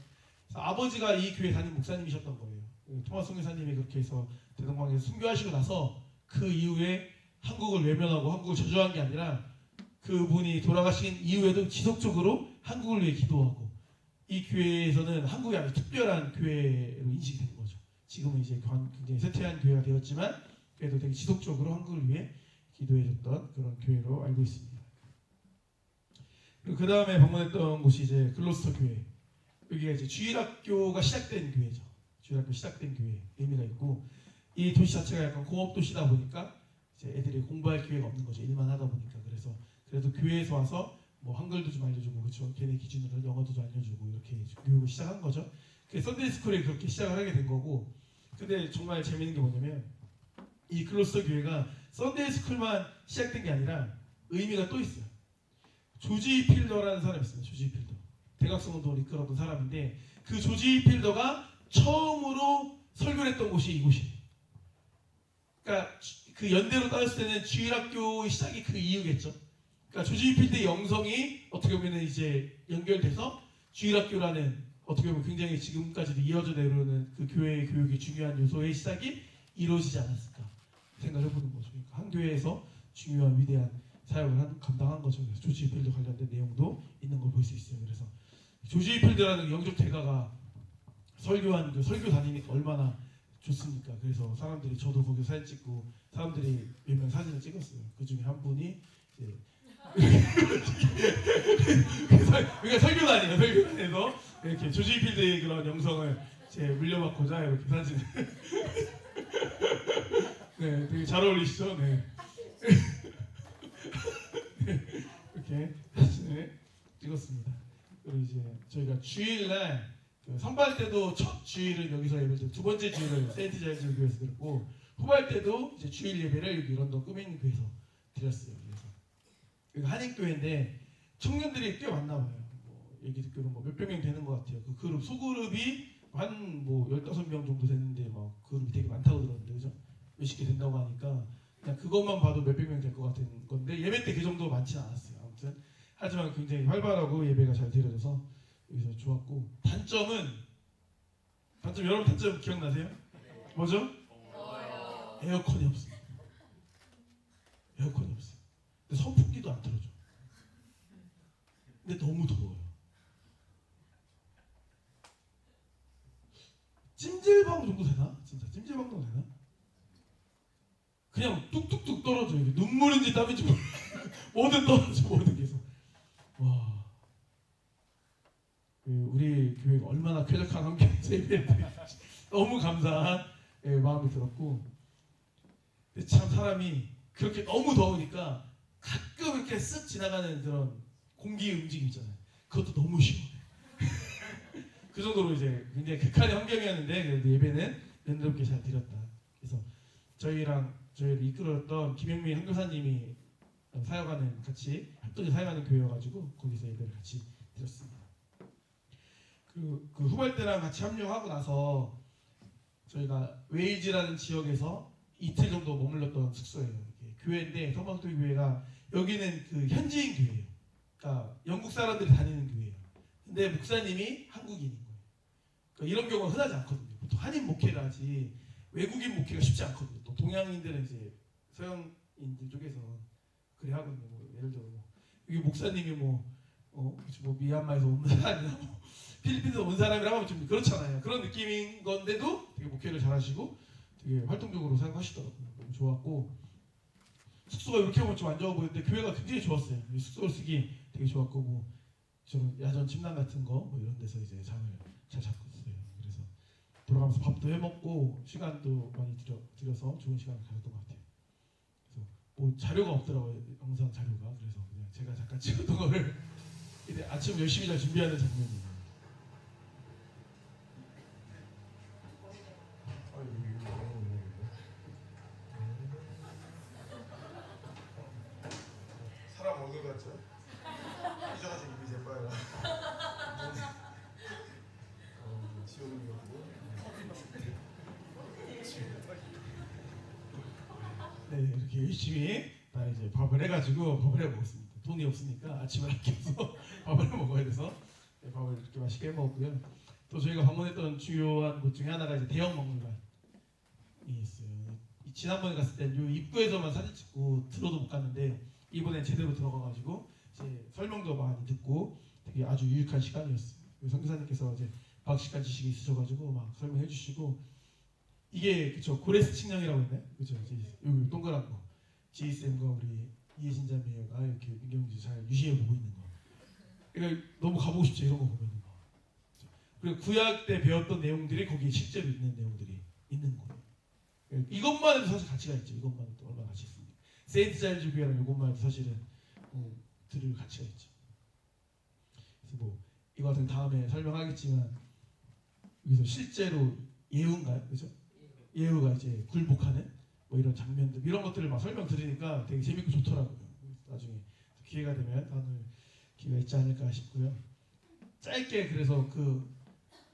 그래서 아버지가 이 교회 담임 목사님이셨던 거예요. 토마스 선교사님이 그렇게 해서 대동강에서 순교하시고 나서 그 이후에 한국을 외면하고 한국을 저주한 게 아니라 그분이 돌아가신 이후에도 지속적으로 한국을 위해 기도하고 이 교회에서는 한국이 아주 특별한 교회로 인식이 된 거죠. 지금은 이제 굉장히 쇠퇴한 교회가 되었지만 그래도 되게 지속적으로 한국을 위해 기도해줬던 그런 교회로 알고 있습니다. 그리고 그 다음에 방문했던 곳이 이제 글로스터 교회. 여기가 이제 주일학교가 시작된 교회죠. 주일학교 시작된 교회 의미가 있고 이 도시 자체가 약간 공업 도시다 보니까 이제 애들이 공부할 기회가 없는 거죠. 일만 하다 보니까. 그래서 그래도 교회에서 와서 뭐 한글도 좀 알려주고 그렇죠. 걔네 기준으로 영어도 좀 알려주고 이렇게 교육을 시작한 거죠. 그 썬데이 스쿨에 그렇게 시작을 하게 된 거고. 근데 정말 재밌는 게 뭐냐면 이 글로스터 교회가 썬데이 스쿨만 시작된 게 아니라 의미가 또 있어요. 조지 필더라는 사람이 있어요. 조지 필더. 대각성 운동을 이끌었던 사람인데 그 조지 필더가 처음으로 설교를 했던 곳이 이곳이에요. 그러니까 그 연대로 따졌을 때는 주일학교의 시작이 그 이유겠죠. 그러니까 조지 필드의 영성이 어떻게 보면 이제 연결돼서 주일학교라는 어떻게 보면 굉장히 지금까지도 이어져 내려오는 그 교회의 교육이 중요한 요소의 시작이 이루어지지 않았을까 생각을 해보는 거죠. 그러니까 한 교회에서 중요한 위대한 사역을 감당한 거죠. 그래서 조지 필드 관련된 내용도 있는 걸 볼 수 있어요. 그래서 조지 필드라는 영적 대가가 설교한 그 설교 다니니까 얼마나 좋습니까? 그래서 사람들이 저도 거기 사진 찍고 사람들이 몇 명 사진을 찍었어요. 그 중에 한 분이 이제 그러니까 설교단이에요. 설교단에서 이렇게 조지 필드의 그런 영성을 제 물려받고자 이렇게 사진을 네, 되게 잘 어울리시죠? 네. 네, 이렇게 사진을 찍었습니다. 그리고 이제 저희가 주일날 그 선발 때도 첫 주일은 여기서 예배를 드리고 두 번째 주일을 세인트 자이즈 교회에서 드렸고 후발 때도 이제 주일 예배를 여기 런던 꾸민 교회에서 드렸어요. 그래서 여기 한인교회인데 청년들이 꽤 많나 봐요. 뭐 얘기 듣기로 뭐 몇백 명 되는 것 같아요. 그 그룹 소그룹이 한 뭐 15명 정도 되는데 막 그룹이 되게 많다고 들었는데 그죠? 몇십 개 된다고 하니까 그냥 그것만 봐도 몇백 명 될 것 같은 건데 예배 때 그 정도 많지는 않았어요. 아무튼 하지만 굉장히 활발하고 예배가 잘 드려져서 여기서 좋았고 단점 여러분 단점 기억나세요? 뭐죠? 에어컨이 없어요. 에어컨이 없어요. 근데 선풍기도 안 틀어줘. 근데 너무 더워요. 찜질방 정도 되나? 진짜 찜질방 정도 되나? 그냥 뚝뚝뚝 떨어져요. 눈물인지 땀인지 뭐든 떨어져. 뭐든 계속. 와. 우리 교회가 얼마나 쾌적한 환경에서 예배를 드리는지 너무 감사한 마음이 들었고 근데 참 사람이 그렇게 너무 더우니까 가끔 이렇게 쓱 지나가는 그런 공기 움직임 있잖아요. 그것도 너무 시원해. 그 정도로 이제 굉장히 극한의 환경이었는데 그래도 예배는 은혜롭게 잘 드렸다. 그래서 저희를 이끌었던 김영민 선교사님이 사역하는 같이 합동에 사역하는 교회여가지고 거기서 예배를 같이 드렸습니다. 그 후발 때랑 같이 합류하고 나서 저희가 웨일즈라는 지역에서 이틀 정도 머물렀던 숙소예요. 교회인데 토마스 교회가 여기는 그 현지인 교회예요. 그러니까 영국 사람들이 다니는 교회예요. 근데 목사님이 한국인인 거예요. 그러니까 이런 경우가 흔하지 않거든요. 보통 한인 목회를 하지 외국인 목회가 쉽지 않거든요. 또 동양인들은 이제 서양인들 쪽에서 그래 하거든요. 뭐 예를 들어 뭐 여기 목사님이 뭐 미얀마에서 온 사람이나 뭐 필리핀에서 온 사람이라고 하면 좀 그렇잖아요. 그런 느낌인 건데도 되게 목회를 잘하시고 되게 활동적으로 사용하시더라고요. 너무 좋았고 숙소가 이렇게 보면 좀 안 좋아 보이는데 교회가 굉장히 좋았어요. 숙소를 쓰기 되게 좋았고 뭐 저는 야전 침낭 같은 거 뭐 이런 데서 이제 잠을 잘 잤어요. 그래서 돌아가면서 밥도 해 먹고 시간도 많이 들여서 좋은 시간을 가졌던 것 같아요. 그래서 뭐 자료가 없더라고요. 영상 자료가. 그래서 그냥 제가 잠깐 찍었던 거를 이제 아침 열심히 잘 준비하는 장면이에요. 사람 얼굴 같은 네, 이렇게 열심히 다 이제 밥을 해가지고 밥을 해 먹었습니다. 돈이 없으니까 아침을 아껴서 밥을 해 먹어야 돼서 네, 밥을 이렇게 맛있게 해 먹었고요. 또 저희가 방문했던 주요한 곳 중에 하나가 이제 대형 박물관이 있어요. 지난번에 갔을 때요 입구에서만 사진 찍고 들어도 못 갔는데 이번엔 제대로 들어가가지고 이제 설명도 많이 듣고 되게 아주 유익한 시간이었어요. 선교사님께서 이제 박식한 지식이 있으셔가지고 막 설명해 주시고 이게 그쵸 고레스 측량이라고 했나요? 그쵸 여기 동그란 거 지희쌤과 우리 이해진 자매가 이렇게 민경지 잘 유시해 보고 있는 거. 그러니까 너무 가보고 싶죠 이런 거 보면은. 그리고 구약 때 배웠던 내용들이 거기에 실제로 있는 내용들이 있는 거예요. 이것만 해도 사실 가치가 있죠. 이것만 해도 얼마나 가치 있습니까? 세인트 자일즈 교회랑 이것만 해도 사실은 들을 가치가 있죠. 그래서 뭐 이거 같은 다음에 설명하겠지만 여기서 실제로 예우인가요, 그죠? 예우가 이제 굴복하는 뭐 이런 장면들 이런 것들을 막 설명 드리니까 되게 재밌고 좋더라고요. 나중에 기회가 되면 다음에 기회가 있지 않을까 싶고요. 짧게 그래서 그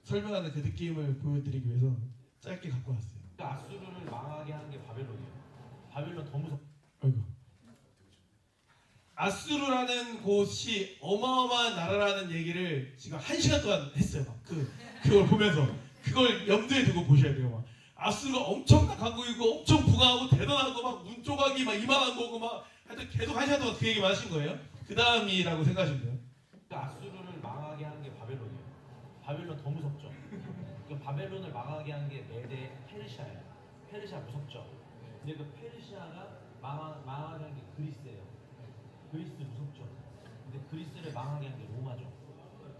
설명하는 그 느낌을 보여드리기 위해서 짧게 갖고 왔어요. 아수르를 망하게 한 게 바벨론이에요. 바벨론 더 무섭. 아이고. 아수르라는 곳이 어마어마한 나라라는 얘기를 지금 1시간 동안 했어요. 막 그걸 보면서 그걸 염두에 두고 보셔야 돼요. 막 아수르가 엄청난 강국이고 엄청 부강하고 대단하고 막 문조각이 막 이만한 거고 막 하여튼 계속 1시간 동안 그 얘기만 하신 거예요. 그 다음이라고 생각하시면 돼요. 아수르를 망하게 한 게 바벨론이에요. 바벨론 더 무섭죠. 그 바벨론을 망하게 한 게 메데 페르시아예요. 페르시아 무섭죠. 근데 그 페르시아가 망하게 한 게 그리스예요. 그리스 무섭죠. 근데 그리스를 망하게 한 게 로마죠.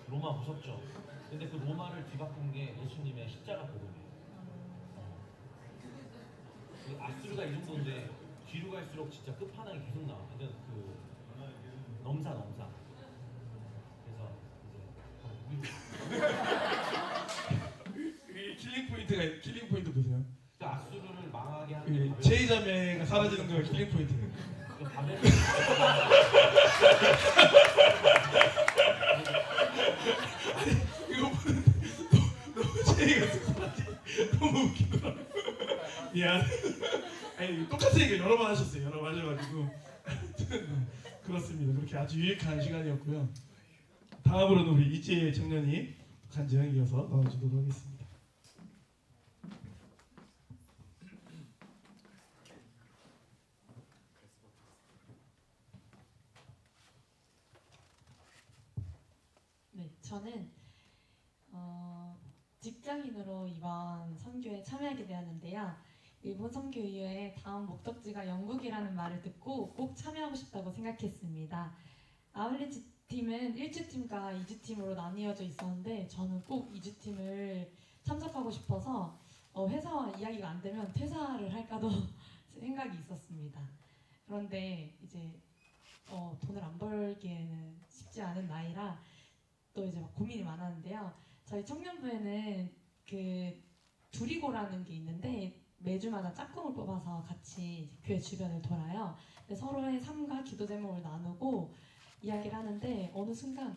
로마 무섭죠. 근데 그 로마를 뒤바꾼 게 예수님의 십자가 복음이에요. 그 아수르가 이 정도인데 뒤로 갈수록 진짜 끝판왕이 계속 나와. 완전 그 넘사. 이 킬링 포인트 보세요. 그 아수르를 망하게 하는 게 바벨론. 제이자매가 사라지는 거가 킬링 포인트예요. 그 바벨론. 이거 보는데 너무 제이가 너무 웃기더라. 미안. 아니 똑같은 얘기 여러 번 하셨어요. 여러 번 하셔가지고 그렇습니다. 그렇게 아주 유익한 시간이었고요. 다음으로는 우리 이지혜 청년이 간증 이어서 나와주도록 하겠습니다. 네, 저는 직장인으로 이번 선교에 참여하게 되었는데요. 일본 선교 이후에 다음 목적지가 영국이라는 말을 듣고 꼭 참여하고 싶다고 생각했습니다. 아울리치 팀은 1주팀과 2주팀으로 나뉘어져 있었는데 저는 꼭 2주팀을 참석하고 싶어서 회사와 이야기가 안 되면 퇴사를 할까도 생각이 있었습니다. 그런데 이제 돈을 안 벌기에는 쉽지 않은 나이라 또 이제 막 고민이 많았는데요. 저희 청년부에는 그 두리고라는 게 있는데 매주마다 짝꿍을 뽑아서 같이 교회 주변을 돌아요. 서로의 삶과 기도 제목을 나누고 이야기를 하는데 어느 순간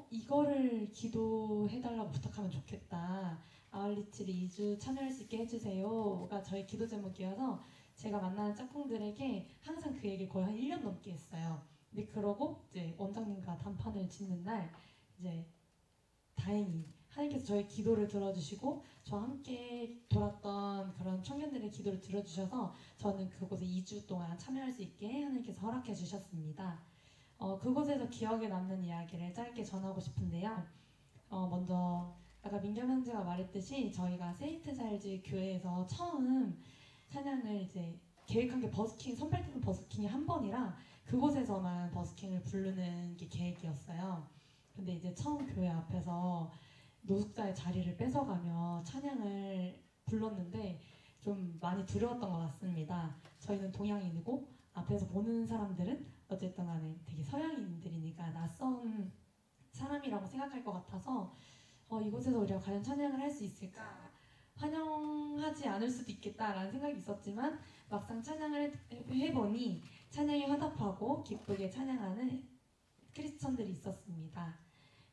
이거를 기도해달라고 부탁하면 좋겠다. 아울리치를 2주 참여할 수 있게 해주세요가 저희 기도 제목이어서 제가 만나는 짝꿍들에게 항상 그 얘기를 거의 한 1년 넘게 했어요. 근데 그러고 이제 원장님과 단판을 짓는 날 이제 다행히 하나님께서 저희 기도를 들어주시고 저와 함께 돌았던 그런 청년들의 기도를 들어주셔서 저는 그곳에 2주 동안 참여할 수 있게 하나님께서 허락해 주셨습니다. 그곳에서 기억에 남는 이야기를 짧게 전하고 싶은데요. 먼저 아까 민경 형제가 말했듯이 저희가 세인트 자일즈 교회에서 처음 찬양을 이제 계획한 게 버스킹, 선발 때는 버스킹이 한 번이라 그곳에서만 버스킹을 부르는 게 계획이었어요. 근데 이제 처음 교회 앞에서 노숙자의 자리를 뺏어가며 찬양을 불렀는데 좀 많이 두려웠던 것 같습니다. 저희는 동양인이고 앞에서 보는 사람들은 어쨌든 간에 되게 서양인들이니까 낯선 사람이라고 생각할 것 같아서 이곳에서 우리가 과연 찬양을 할 수 있을까? 환영하지 않을 수도 있겠다라는 생각이 있었지만 막상 찬양을 해보니 찬양에 화답하고 기쁘게 찬양하는 크리스천들이 있었습니다.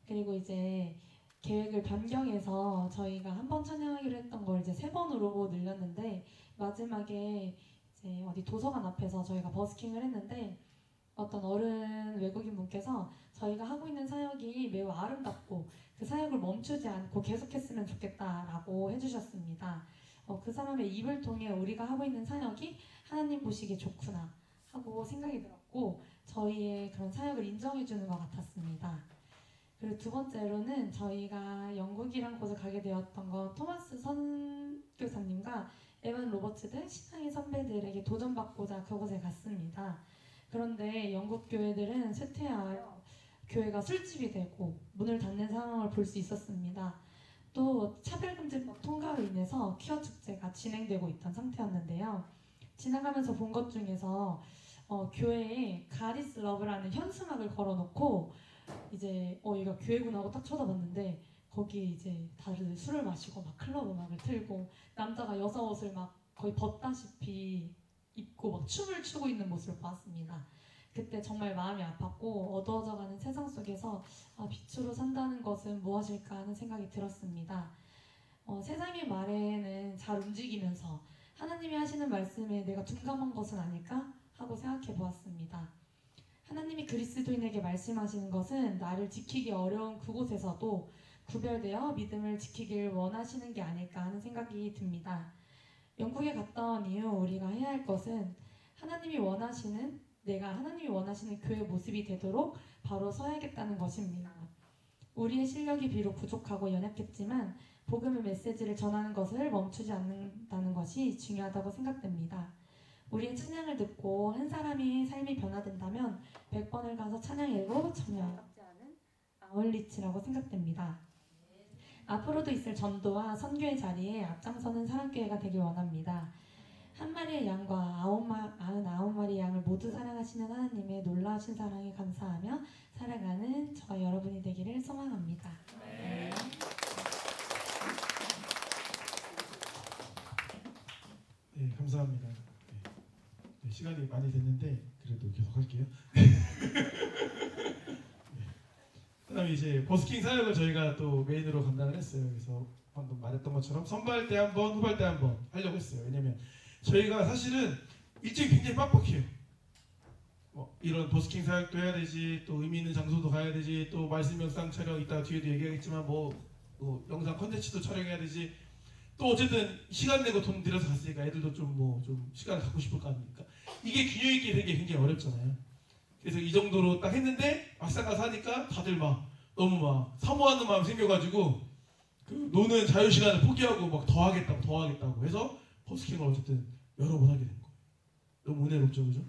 그리고 이제 계획을 변경해서 저희가 한 번 찬양하기로 했던 걸 이제 3번으로 늘렸는데 마지막에 이제 어디 도서관 앞에서 저희가 버스킹을 했는데 어떤 어른 외국인 분께서 저희가 하고 있는 사역이 매우 아름답고 그 사역을 멈추지 않고 계속했으면 좋겠다라고 해주셨습니다. 그 사람의 입을 통해 우리가 하고 있는 사역이 하나님 보시기에 좋구나 하고 생각이 들었고 저희의 그런 사역을 인정해 주는 것 같았습니다. 그리고 두 번째로는 저희가 영국이란 곳을 가게 되었던 건 토마스 선교사님과 에반 로버츠 등 신앙의 선배들에게 도전받고자 그곳에 갔습니다. 그런데 영국 교회들은 쇠퇴하여 교회가 술집이 되고 문을 닫는 상황을 볼 수 있었습니다. 또 차별금지법 통과로 인해서 퀴어 축제가 진행되고 있던 상태였는데요. 지나가면서 본 것 중에서 교회에 가리스 러브라는 현수막을 걸어놓고 이제 얘가 교회구나 하고 딱 쳐다봤는데 거기에 이제 다들 술을 마시고 막 클럽 음악을 틀고 남자가 여자 옷을 막 거의 벗다시피 입고 막 춤을 추고 있는 모습을 보았습니다. 그때 정말 마음이 아팠고 어두워져가는 세상 속에서 빛으로 산다는 것은 무엇일까 하는 생각이 들었습니다. 세상의 말에는 잘 움직이면서 하나님이 하시는 말씀에 내가 둔감한 것은 아닐까 하고 생각해 보았습니다. 하나님이 그리스도인에게 말씀하시는 것은 나를 지키기 어려운 그곳에서도 구별되어 믿음을 지키길 원하시는 게 아닐까 하는 생각이 듭니다. 영국에 갔다 온 이후 우리가 해야 할 것은 내가 하나님이 원하시는 교회 모습이 되도록 바로 서야겠다는 것입니다. 우리의 실력이 비록 부족하고 연약했지만 복음의 메시지를 전하는 것을 멈추지 않는다는 것이 중요하다고 생각됩니다. 우리의 찬양을 듣고 한 사람의 삶이 변화된다면 100번을 가서 찬양해도 전혀 아깝지 않은 아울리치라고 생각됩니다. 앞으로도 있을 전도와 선교의 자리에 앞장서는 사랑교회가 되길 원합니다. 한 마리의 양과 99마리의 양을 모두 사랑하시는 하나님의 놀라우신 사랑에 감사하며 살아가는 저와 여러분이 되기를 소망합니다. 네. 네, 감사합니다. 네, 시간이 많이 됐는데 그래도 계속 할게요. 그다음에 이제 버스킹 사역을 저희가 또 메인으로 감당을 했어요. 그래서 방금 말했던 것처럼 선발 때 한 번, 후발 때 한 번 하려고 했어요. 왜냐면 저희가 사실은 일정이 굉장히 빡빡해요. 이런 버스킹 사역도 해야 되지, 또 의미 있는 장소도 가야 되지, 또 말씀 영상 촬영 이따 뒤에도 얘기하겠지만 영상 컨텐츠도 촬영해야 되지. 또 어쨌든 시간 내고 돈 들여서 갔으니까 애들도 좀 시간을 갖고 싶을 거 아닙니까? 이게 균형 있게 되는 게 굉장히 어렵잖아요. 그래서 이 정도로 딱 했는데 막상 가서 하니까 다들 너무 사모하는 마음이 생겨가지고 그 노는 자유 시간을 포기하고 더 하겠다고 해서 버스킹을 어쨌든 여러 번 하게 된 거예요. 너무 은혜롭죠, 그죠?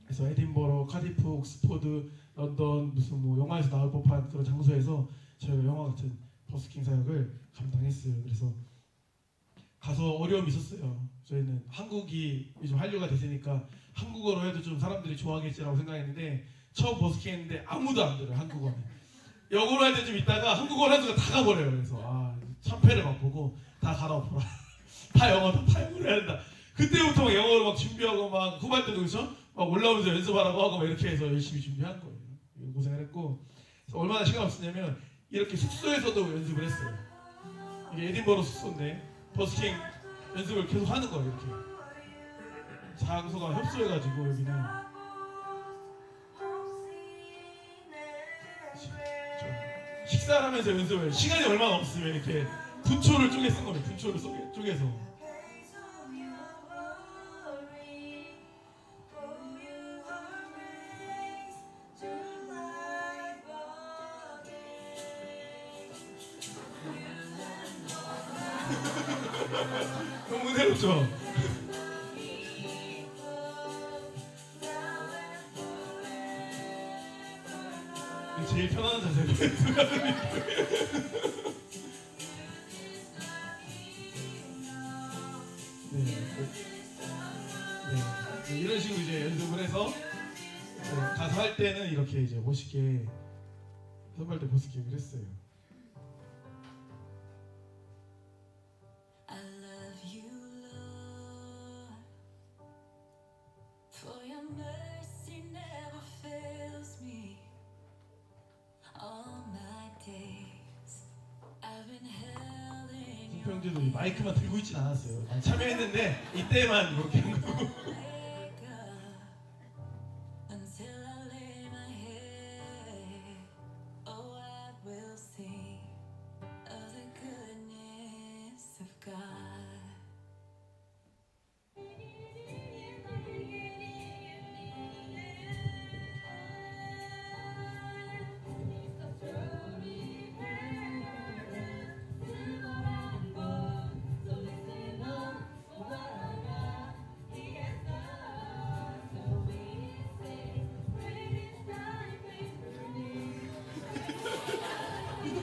그래서 에딘버러, 카디프, 옥스포드, 런던 무슨 영화에서 나올 법한 그런 장소에서 저희가 영화 같은 버스킹 사역을 감당했어요. 그래서 가서 어려움이 있었어요. 저희는 한국이 요즘 한류가 됐으니까 한국어로 해도 좀 사람들이 좋아하겠지라고 생각했는데 처음 버스킹 했는데 아무도 안 들어요, 한국어는. 영어로 할 때 좀 있다가 한국어로 하니까 다 가버려요. 그래서 참패를 보고 다 갈아엎어라. 다 영어로 해야 된다. 그때부터 영어로 준비하고 후반 때도 그렇죠? 올라오면서 연습하라고 하고 이렇게 해서 열심히 준비한 거예요. 고생을 했고 얼마나 시간 없었냐면 이렇게 숙소에서도 연습을 했어요. 이게 에딘버러 숙소인데 버스킹 연습을 계속 하는 거예요. 이렇게 장소가 협소해가지고 여기는 식사를 하면서 연습을 시간이 얼마나 없으면 이렇게 분초를 쪼개 쓴 거예요. 분초를 쪼개서. 너무 은혜롭죠? 제일 편안한 자세로 네, 이런 식으로 이제 연습을 해서 가서 할 때는 이렇게 이제 멋있게 선발 때 버스킹을 했어요. 형제도 이 마이크만 들고 있진 않았어요. 많이 참여했는데 이때만 이렇게 한 거고. Until I lay my head, oh, I will sing of the goodness of God.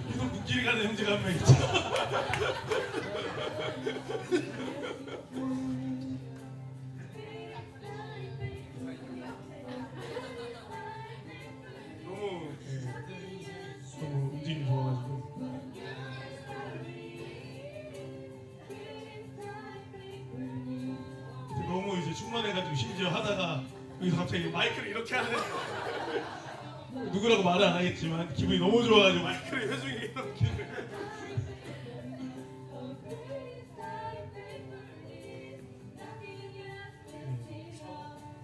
계속 눈길이 가는 형제가 한 명 있죠. 너무 움직임이 좋아가지고. 너무 이제 충만해가지고 심지어 하다가 여기서 갑자기 마이크를 이렇게 하는 누구라고 말을 안 하겠지만 기분이 너무 좋아가지고 마이크를 회중이 이렇게.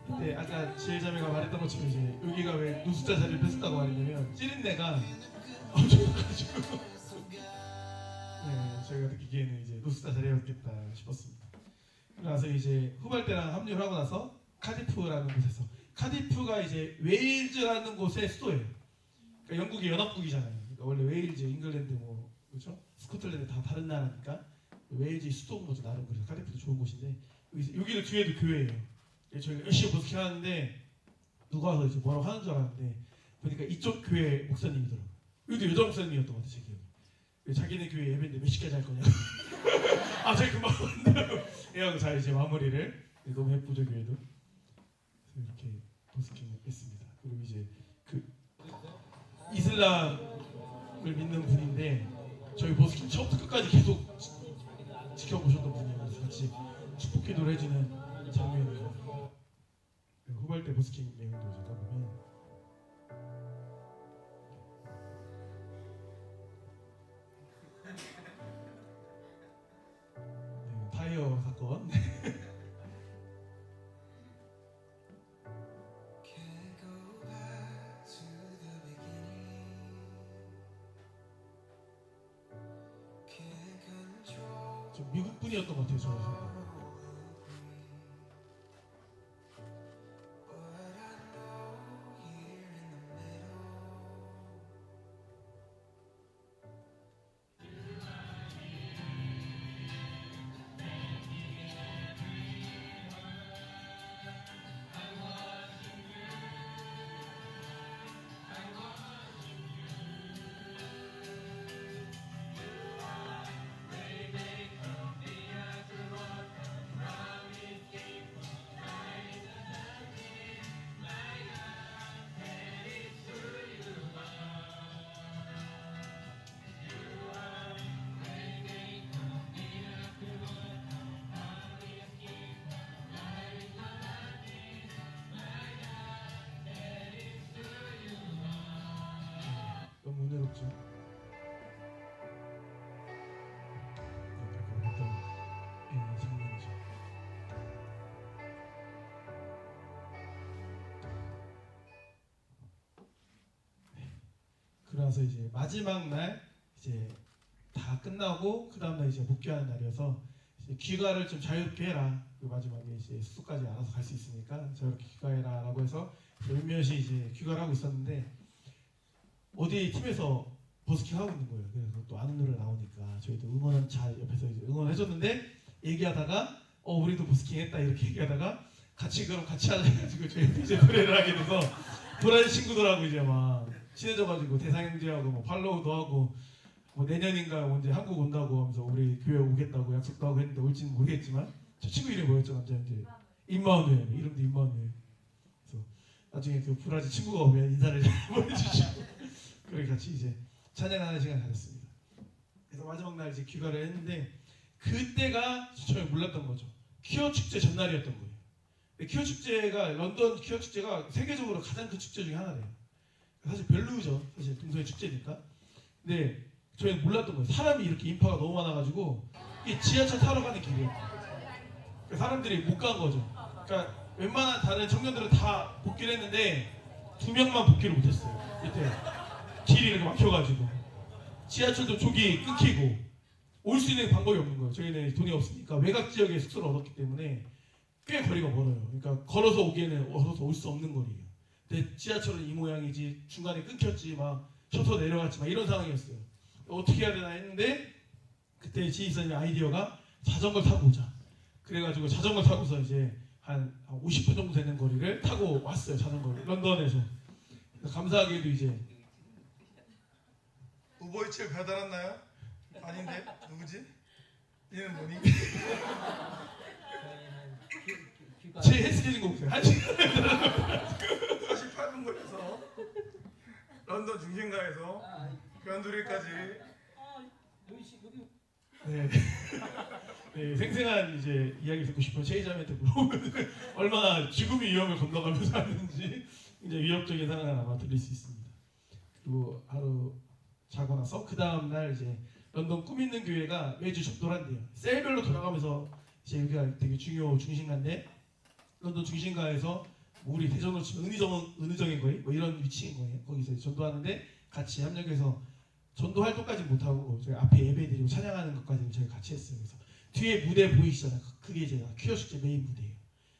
그때 아까 지혜자매가 말했던 것처럼 이제 여기가 왜 노숙자 자리를 뺐었다고 말했냐면 찌린내가 엄청 나가지고 네, 저희가 느끼기에는 이제 노숙자 자리였겠다 싶었습니다. 그래서 이제 후발대랑 합류를 하고 나서 카디프라는 곳에서, 카디프가 이제 웨일즈라는 곳의 수도예요. 그러니까 영국의 연합국이잖아요. 그러니까 원래 웨일즈, 잉글랜드 뭐 그렇죠? 스코틀랜드 다 다른 나라니까 웨일즈 수도인 거죠 나름. 그래서 카디프도 좋은 곳인데 여기는 뒤에도 교회예요. 저희가 열심히 버스킹 하는데 누가 와서 이제 뭐라고 하는 줄 알았는데 보니까 이쪽 교회 목사님이더라고요. 여기도 여자 목사님이었던 것 같아요. 제 기억에. 자기네 교회 예배인데 몇 시까지 할 거냐고. 아 저희 금방 온다고 해하고 잘 이제 마무리를. 너무 예쁘죠 교회도. 그래서 이렇게 버스킹을 했습니다. 그리고 이제 그 이슬람을 믿는 분인데 저희 버스킹 처음부터 끝까지 계속 지켜보셨던 분이에요. 그래서 같이 축복 기도를 해주는 장면이에요. 후발대 버스킹 내용도 제가 보면 타이어 사건. 좀 미국 분이었던 것 같아요. 저는. 너무 은혜롭죠. 어떤 장면이죠. 그러나서 이제 마지막 날 이제 다 끝나고 그 다음 날 이제 목교하는 날이어서 이제 귀가를 좀 자유롭게 해라. 그 마지막에 이제 숙소까지 알아서 갈 수 있으니까 자유롭게 귀가해라라고 해서 몇몇이 이제 귀가를 하고 있었는데 어디 팀에서 버스킹 하고 있는 거예요. 그래서 또 아는 노래 나오니까 저희도 응원 잘 옆에서 이제 응원해줬는데 얘기하다가 우리도 버스킹 했다 이렇게 얘기하다가 그럼 같이 하자 해가지고 저희 이제 노래를 하게 돼서 브라질 친구들하고 이제 막 친해져가지고 대상 형제하고 뭐 팔로우도 하고 뭐 내년인가 언제 한국 온다고 하면서 우리 교회 오겠다고 약속도 하고 했는데 올지는 모르겠지만 저 친구 이름이 뭐였죠 남자 형제? 임마누엘. 이름도 임마누엘. 그래서 나중에 그 브라질 친구가 오면 인사를 보내주시고 그렇게 같이 이제 찬양하는 시간 가졌습니다. 그래서 마지막 날 이제 귀가를 했는데 그때가 저희 몰랐던 거죠. 퀴어 축제 전날이었던 거예요. 퀴어 축제가 런던 퀴어 축제가 세계적으로 가장 큰 축제 중에 하나래요. 사실 별로죠. 사실 동서의 축제니까. 근데 저희는 몰랐던 거예요. 사람이 이렇게 인파가 너무 많아가지고 이 지하철 타러 가는 길이었고 사람들이 못 간 거죠. 그러니까 웬만한 다른 청년들은 다 복귀를 했는데 2명만 복귀를 못했어요. 이때 길이 이렇게 막혀가지고 지하철도 조기 끊기고 올 수 있는 방법이 없는 거예요. 저희는 돈이 없으니까 외곽 지역에 숙소를 얻었기 때문에 꽤 거리가 멀어요. 그러니까 걸어서 오기에는 걸어서 올 수 없는 거리예요. 근데 지하철은 이 모양이지 중간에 끊겼지 막 셔터 내려갔지 막 이런 상황이었어요. 어떻게 해야 되나 했는데 그때 지휘사님 아이디어가 자전거를 타고 오자. 그래가지고 자전거 타고서 이제 한 50분 정도 되는 거리를 타고 왔어요. 자전거를 런던에서. 감사하게도 이제 우버이츠를 배달했나요? 아닌데 누구지? 얘는 뭐니? 제 헬스케진 거 보세요. 1시간 48분 걸려서 런던 중심가에서 변두리까지. 네. 네, 생생한 이제 이야기 듣고 싶어요. 제이자매한테 물어보면 얼마나 죽음의 위험을 건너가면서 하는지 이제 위협적인 상황을 아마 들릴 수 있습니다. 그리고 하루 자고 나서 그 다음 날 이제 런던 꿈 있는 교회가 매주 접도를 한대요. 셀별로 돌아가면서 이제 여기가 되게 중요 중심가인데 런던 중심가에서 뭐 우리 대전으로 치면 은의정인 거예요. 뭐 이런 위치인 거예요. 거기서 전도하는데 같이 합력해서 전도 활동까지 못하고 저희 앞에 예배드리고 찬양하는 것까지는 저희 같이 했어요. 그래서 뒤에 무대 보이시잖아요. 그게 이제 퀴어식제 메인 무대예요.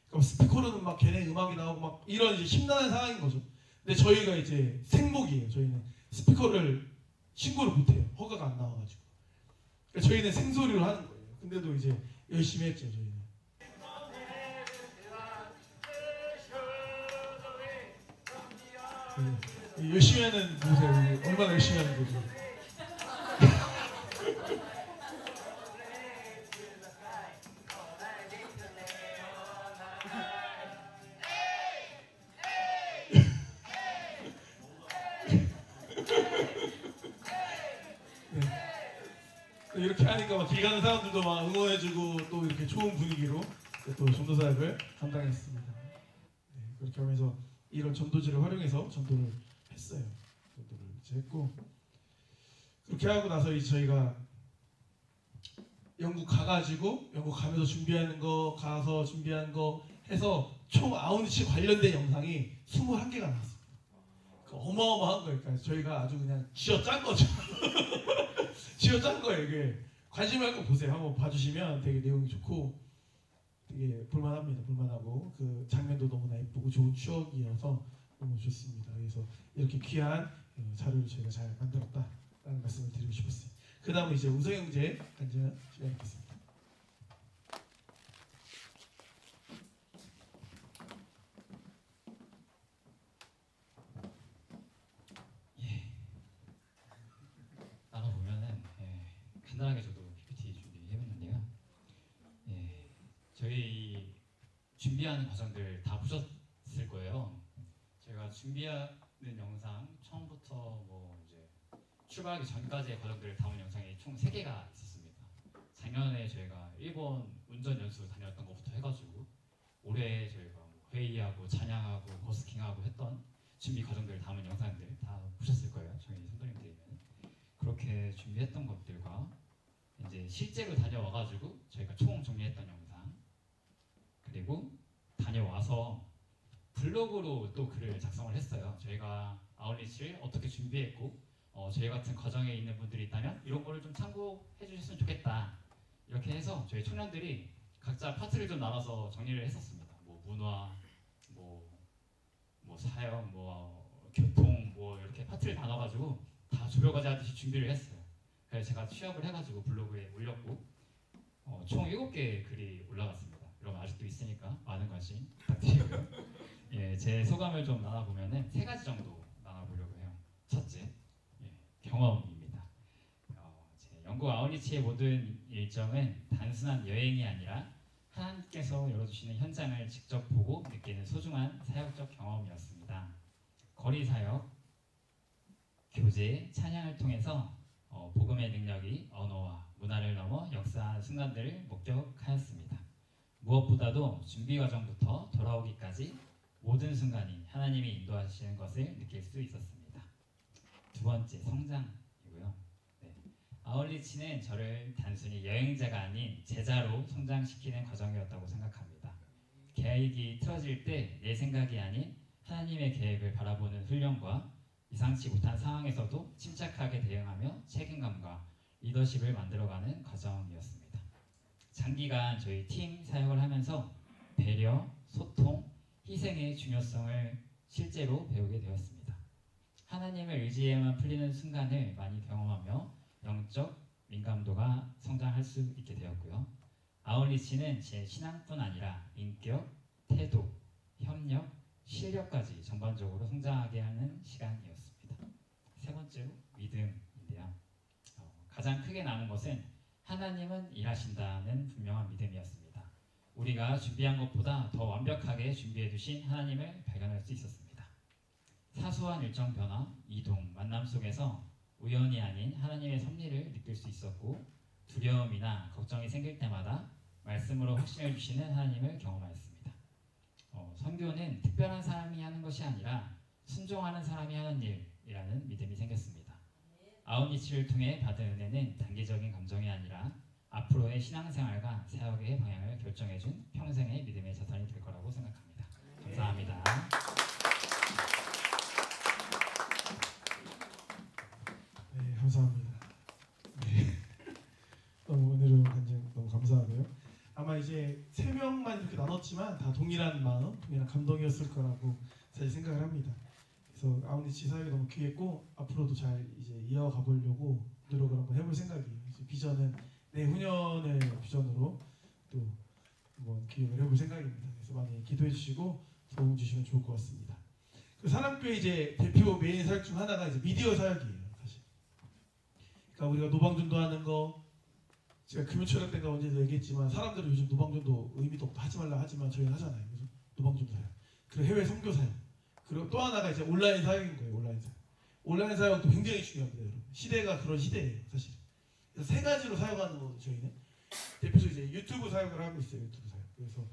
그러니까 스피커로는 막 걔네 음악이 나오고 막 이런 이제 심란한 상황인 거죠. 근데 저희가 이제 생목이에요. 저희는 스피커를 신고를 못해요. 허가가 안 나와가지고. 그러니까 저희는 생소리로 하는 거예요. 근데도 이제 열심히 했죠. 저희는. 열심히 하는 보세요. 얼마나 열심히 하는 거죠. 이렇게 하니까 막 길 가는 사람들도 막 응원해주고 또 이렇게 좋은 분위기로 또 전도사역을 감당했습니다. 네, 그렇게 하면서 이런 전도지를 활용해서 전도를 했어요. 전도를 이제 했고 그렇게 하고 나서 이제 저희가 영국 가가지고 영국 가면서 준비하는 거 가서 준비한 거 해서 총 아웃리치 관련된 영상이 21개가 나왔습니다. 어마어마한 거예요. 그러니까 저희가 아주 그냥 쥐어짠 거죠. 쥐어짠 거예요. 이게 관심 갖고 보세요. 한번 봐주시면 되게 내용이 좋고 되게 볼만합니다. 볼만하고 그 장면도 너무나 예쁘고 좋은 추억이어서 너무 좋습니다. 그래서 이렇게 귀한 자료를 저희가 잘 만들었다라는 말씀을 드리고 싶었어요. 그 다음은 이제 우성형제 간증 시작하겠습니다. 간단하게 저도 PPT 준비해봤는데요. 예, 저희 준비하는 과정들 다 보셨을 거예요. 제가 준비하는 영상 처음부터 뭐 이제 출발하기 전까지의 과정들을 담은 영상이 총 3개가 있었습니다. 작년에 저희가 일본 운전 연수 다녔던 것부터 해가지고 올해 저희가 뭐 회의하고 찬양하고 버스킹하고 했던 준비 과정들을 담은 영상들 다 보셨을 거예요. 저희 성도님들이면 그렇게 준비했던 것들과 이제 실제로 다녀와가지고 저희가 총 정리했던 영상 그리고 다녀와서 블로그로 또 글을 작성을 했어요. 저희가 아웃리치를 어떻게 준비했고 저희 같은 과정에 있는 분들이 있다면 이런 거를 좀 참고해 주셨으면 좋겠다 이렇게 해서 저희 청년들이 각자 파트를 좀 나눠서 정리를 했었습니다. 뭐 문화, 뭐 사역, 뭐 교통 뭐 이렇게 파트를 나눠가지고 다 조별과제 하듯이 준비를 했어요. 그래서 제가 취합을 해가지고 블로그에 올렸고 총 7개의 글이 올라갔습니다. 여러분 아직도 있으니까 많은 관심 부탁드리고요. 예, 제 소감을 좀 나눠보면은 3가지 정도 나눠보려고 해요. 첫째, 경험입니다. 제 영국 아웃리치의 모든 일정은 단순한 여행이 아니라 하나님께서 열어주시는 현장을 직접 보고 느끼는 소중한 사역적 경험이었습니다. 거리 사역, 교제, 찬양을 통해서 복음의 능력이 언어와 문화를 넘어 역사한 순간들을 목격하였습니다. 무엇보다도 준비 과정부터 돌아오기까지 모든 순간이 하나님이 인도하시는 것을 느낄 수 있었습니다. 두 번째, 성장이고요. 네. 아울리치는 저를 단순히 여행자가 아닌 제자로 성장시키는 과정이었다고 생각합니다. 계획이 틀어질 때 내 생각이 아닌 하나님의 계획을 바라보는 훈련과 예상치 못한 상황에서도 침착하게 대응하며 책임감과 리더십을 만들어가는 과정이었습니다. 장기간 저희 팀 사역을 하면서 배려, 소통, 희생의 중요성을 실제로 배우게 되었습니다. 하나님을 의지해만 풀리는 순간을 많이 경험하며 영적 민감도가 성장할 수 있게 되었고요. 아울리치는 제 신앙뿐 아니라 인격, 태도, 협력, 실력까지 전반적으로 성장하게 하는 시간이었습니다. 세 번째로 믿음인데요. 가장 크게 남은 것은 하나님은 일하신다는 분명한 믿음이었습니다. 우리가 준비한 것보다 더 완벽하게 준비해 두신 하나님을 발견할 수 있었습니다. 사소한 일정 변화, 이동, 만남 속에서 우연이 아닌 하나님의 섭리를 느낄 수 있었고 두려움이나 걱정이 생길 때마다 말씀으로 확신을 주시는 하나님을 경험하였습니다. 선교는 특별한 사람이 하는 것이 아니라 순종하는 사람이 하는 일이라는 믿음이 생겼습니다. 아웃리치를 통해 받은 은혜는 단기적인 감정이 아니라 앞으로의 신앙생활과 사역의 방향을 결정해준 평생의 믿음의 자산이 될 거라고 생각합니다. 감사합니다. 네, 감사합니다. 네. 오늘은 완전 너무 감사하고요. 아마 이제 3명만 이렇게 나눴지만 다 동일한 마음, 동일한 감동이었을 거라고 사실 생각을 합니다. 그래서 아웃리치 사역이 너무 귀했고 앞으로도 잘 이제 이어가 보려고 노력을 한번 해볼 생각이에요. 비전은 내후년을 비전으로 또 한번 기획을 해볼 생각입니다. 그래서 많이 기도해 주시고 도움 주시면 좋을 것 같습니다. 그 사람교회 이제 대표 메인 사역 중 하나가 이제 미디어 사역이에요, 사실. 그러니까 우리가 노방전도 하는 거, 제가 금요철학 때가 언제도 얘기했지만 사람들은 요즘 노방전도 의미도 없고 하지 말라 하지만 저희는 하잖아요. 그래서 노방전도 사역, 그리고 해외 선교 사역, 그리고 또 하나가 이제 온라인 사역인 거예요. 온라인 사역. 온라인 사역도 굉장히 중요합니다, 여러분. 시대가 그런 시대예요, 사실. 그래서 3가지로 사역하는 거 저희는 대표적으로 이제 유튜브 사역을 하고 있어요. 유튜브 사역. 그래서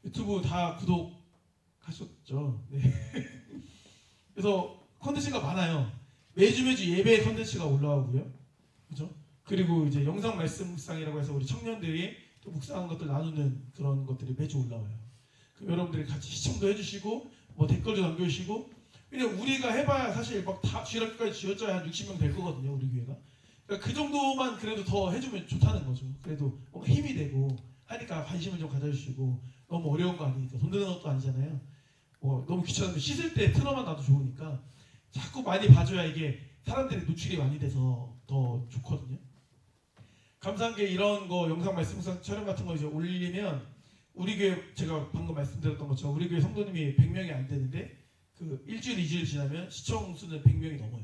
유튜브 다 구독하셨죠? 네. 그래서 컨텐츠가 많아요. 매주 예배 컨텐츠가 올라오고요, 그죠? 그리고 이제 영상 말씀 묵상이라고 해서 우리 청년들이 또 묵상한 것들 나누는 그런 것들이 매주 올라와요. 그럼 여러분들이 같이 시청도 해주시고 뭐 댓글도 남겨주시고. 왜냐면 우리가 해봐야 사실 막 다 주일학교까지 지어져야 한 60명 될 거거든요, 우리 교회가. 그러니까 그 정도만 그래도 더 해주면 좋다는 거죠. 그래도 뭔가 힘이 되고 하니까 관심을 좀 가져주시고. 너무 어려운 거 아니니까, 돈 드는 것도 아니잖아요. 뭐 너무 귀찮은데 씻을 때 틀어만 놔도 좋으니까 자꾸 많이 봐줘야 이게 사람들이 노출이 많이 돼서 더 좋거든요. 감사한 게 이런 거 영상 말씀 촬영 같은 거 이제 올리면 우리 교회, 제가 방금 말씀드렸던 것처럼 우리 교회 성도님이 100명이 안 되는데 그 일주일, 2주일 지나면 시청 수는 100명이 넘어요.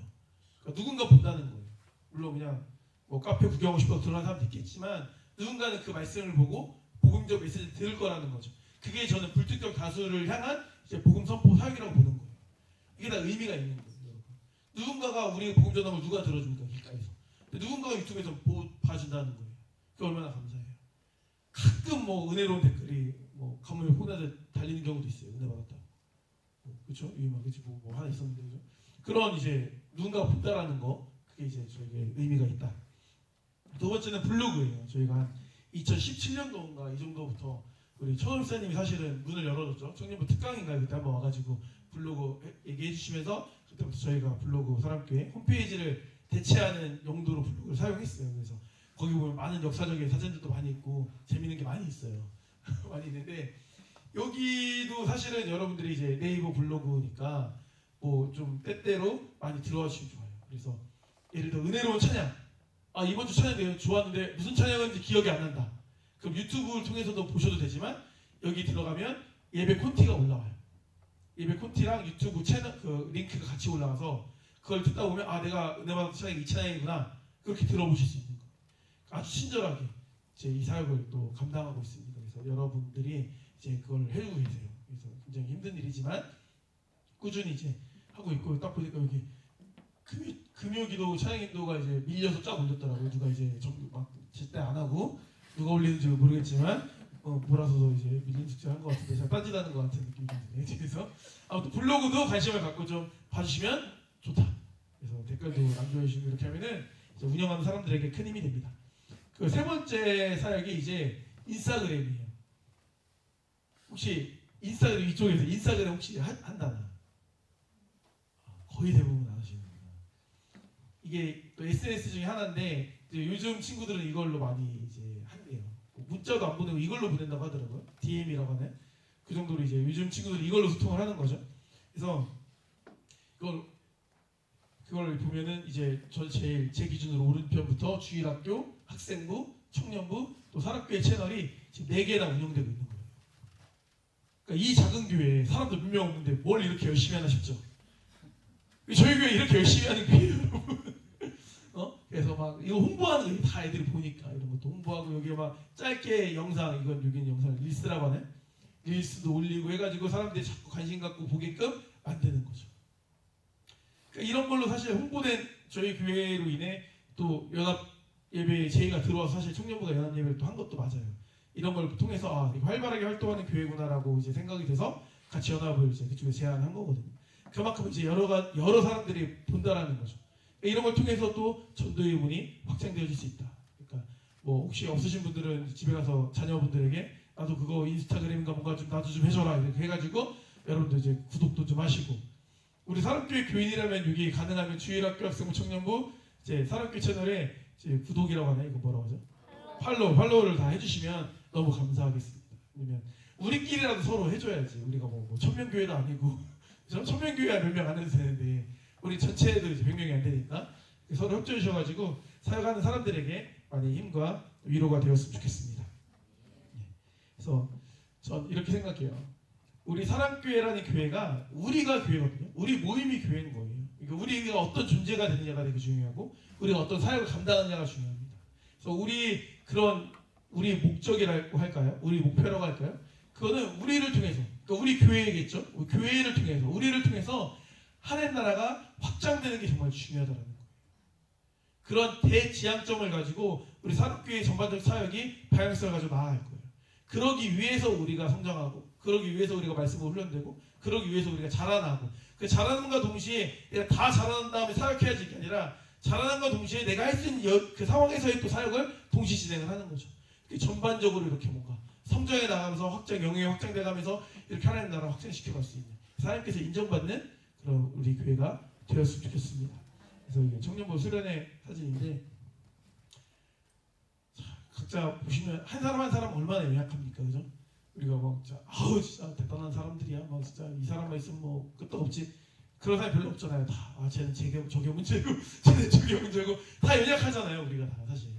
그러니까 누군가 본다는 거예요. 물론 그냥 뭐 카페 구경하고 싶어서 들어가는 사람도 있겠지만 누군가는 그 말씀을 보고 복음적 메시지를 들을 거라는 거죠. 그게 저는 불특정 다수를 향한 이제 복음 선포 사역이라고 보는 거예요. 이게 다 의미가 있는 거예요, 여러분. 누군가가 우리 복음 전하면 누가 들어줍니까, 길가에서. 누군가가 유튜브에서 봐준다는 거예요. 그게 얼마나 감사해요. 가끔 뭐 은혜로운 댓글이 뭐 가뭄에 혼나듯 달리는 경우도 있어요. 은혜 받았다. 그렇죠? 유명한 그치 뭐 하나 있었는데, 그죠? 그런 이제 누군가가 본다라는 거, 그게 이제 저에게 의미가 있다. 두 번째는 블로그예요. 저희가 한 2017년도인가 이 정도부터 우리 천월사님이 사실은 문을 열어줬죠. 청년부 특강인가요? 그때 한번 와가지고 블로그 얘기해 주시면서 그때부터 저희가 블로그 사람교회 홈페이지를 대체하는 용도로 블로그를 사용했어요. 그래서 거기 보면 많은 역사적인 사진들도 많이 있고 재밌는 게 많이 있어요. 많이 있는데 여기도 사실은 여러분들이 이제 네이버 블로그니까 뭐 좀 때때로 많이 들어와 주시면 좋아요. 그래서 예를 들어 은혜로운 찬양, 이번 주 찬양 되게 좋았는데 무슨 찬양인지 기억이 안 난다. 그럼 유튜브를 통해서도 보셔도 되지만 여기 들어가면 예배 콘티가 올라와요. 예배 콘티랑 유튜브 채널 그 링크가 같이 올라가서 그걸 듣다 보면 내가 은혜 받은 찬양이 이 찬양이구나, 그렇게 들어보실 수 있는 거예요. 아주 친절하게 제 이 사역을 또 감당하고 있습니다. 그래서 여러분들이 이제 그걸 해주고 계세요. 그래서 굉장히 힘든 일이지만 꾸준히 이제 하고 있고, 딱 보니까 여기 금요기도 찬양인도가 이제 밀려서 쫙 올렸더라고요. 누가 이제 막 제때 안 하고 누가 올리는지 모르겠지만 몰아서 이제 밀린 숙제를 한 것 같은데 제가 딴짓하는 것 같은 느낌이 드네요. 그래서 아무튼 블로그도 관심을 갖고 좀 봐주시면 좋다. 그래서 댓글도 남겨주시고 이렇게 하면은 이제 운영하는 사람들에게 큰 힘이 됩니다. 그 세 번째 사역이 이제 인스타그램이에요. 혹시 인스타그램 이쪽에서 인스타그램 혹시 한다나? 거의 대부분 안 하시는구나. 이게 또 SNS 중에 하나인데 이제 요즘 친구들은 이걸로 많이 이제 한대요. 문자도 안 보내고 이걸로 보낸다고 하더라고요. DM이라고 하네. 그 정도로 이제 요즘 친구들이 이걸로 소통을 하는 거죠. 그래서 그걸 보면은 이제 제일 제 기준으로 오른편부터 주일학교, 학생부, 청년부, 또 사락교회 채널이 지금 4개나 운영되고 있는 거예요. 그러니까 이 작은 교회에 사람들 몇 명 없는데 뭘 이렇게 열심히 하나 싶죠. 저희 교회 이렇게 열심히 하는 교회예요, 여러분. 그래서 막 이거 홍보하는 거 다 애들이 보니까 이런 것도 홍보하고 여기에 막 짧게 영상, 여기는 영상 릴스라고 하네. 릴스도 올리고 해가지고 사람들이 자꾸 관심 갖고 보게끔 만드는 거죠. 그러니까 이런 걸로 사실 홍보된 저희 교회로 인해 또 연합 예배에 제의가 들어와서 사실 청년부가 연합 예배를 또 한 것도 맞아요. 이런 걸 통해서 이게 활발하게 활동하는 교회구나라고 이제 생각이 돼서 같이 연합을 이제 그쪽에 제안한 거거든요. 그만큼 이제 여러 사람들이 본다라는 거죠. 이런 걸 통해서 또 전도의 문이 확장되어질 수 있다. 그러니까 뭐 혹시 없으신 분들은 집에 가서 자녀분들에게 나도 그거 인스타그램인가 뭔가 좀 나도 좀 해줘라 이렇게 해가지고 여러분들 이제 구독도 좀 하시고, 우리 사람교회 교인이라면 여기 가능하면 주일학교 학생부 청년부 이제 사람교회 채널에 이제 구독이라고 하나요? 이거 뭐라고 하죠? 팔로우를 다 해주시면 너무 감사하겠습니다. 왜냐면 우리끼리라도 서로 해줘야지. 우리가 뭐 천명교회도 아니고 천명교회야 몇 명 안 해도 되는데 우리 전체도 이제 100명이 안 되니까 서로 협조해 주셔가지고 사역하는 사람들에게 많이 힘과 위로가 되었으면 좋겠습니다. 그래서 전 이렇게 생각해요. 우리 사랑교회라는 교회가 우리가 교회거든요. 우리 모임이 교회인 거예요. 그러니까 우리가 어떤 존재가 되느냐가 되게 중요하고 우리가 어떤 사역을 감당하느냐가 중요합니다. 그래서 우리 목적이라고 할까요? 우리 목표라고 할까요? 그거는 우리를 통해서, 그러니까 우리 교회겠죠. 우리 교회를 통해서, 우리를 통해서 하나님 나라가 확장되는 게 정말 중요하다는 거예요. 그런 대지향점을 가지고 우리 사랑교회 전반적 사역이 방향성을 가지고 나아갈 거예요. 그러기 위해서 우리가 성장하고, 그러기 위해서 우리가 말씀을 훈련되고, 그러기 위해서 우리가 자라나고, 그 자라는과 동시에 내가 다 자라난 다음에 사역해야지 이게 아니라 자라난과 동시에 내가 할 수 있는 그 상황에서의 또 사역을 동시 진행을 하는 거죠. 전반적으로 이렇게 뭔가 성장해 나가면서 영역이 확장돼 가면서 이렇게 하나님 나라 확장시켜 갈 수 있는 하나님께서 인정받는 그런 우리 교회가 되었으면 좋겠습니다. 그래서 이게 청년부 수련회 사진인데, 각자 보시면 한 사람 한 사람 얼마나 연약합니까, 그죠? 우리가 막 진짜 대단한 사람들이야, 막 진짜 이 사람만 있으면 뭐 끝도 없지. 그런 사람 별로 없잖아요. 다 쟤는 저게 문제고, 쟤는 저게 문제고, 다 연약하잖아요, 우리가 다 사실.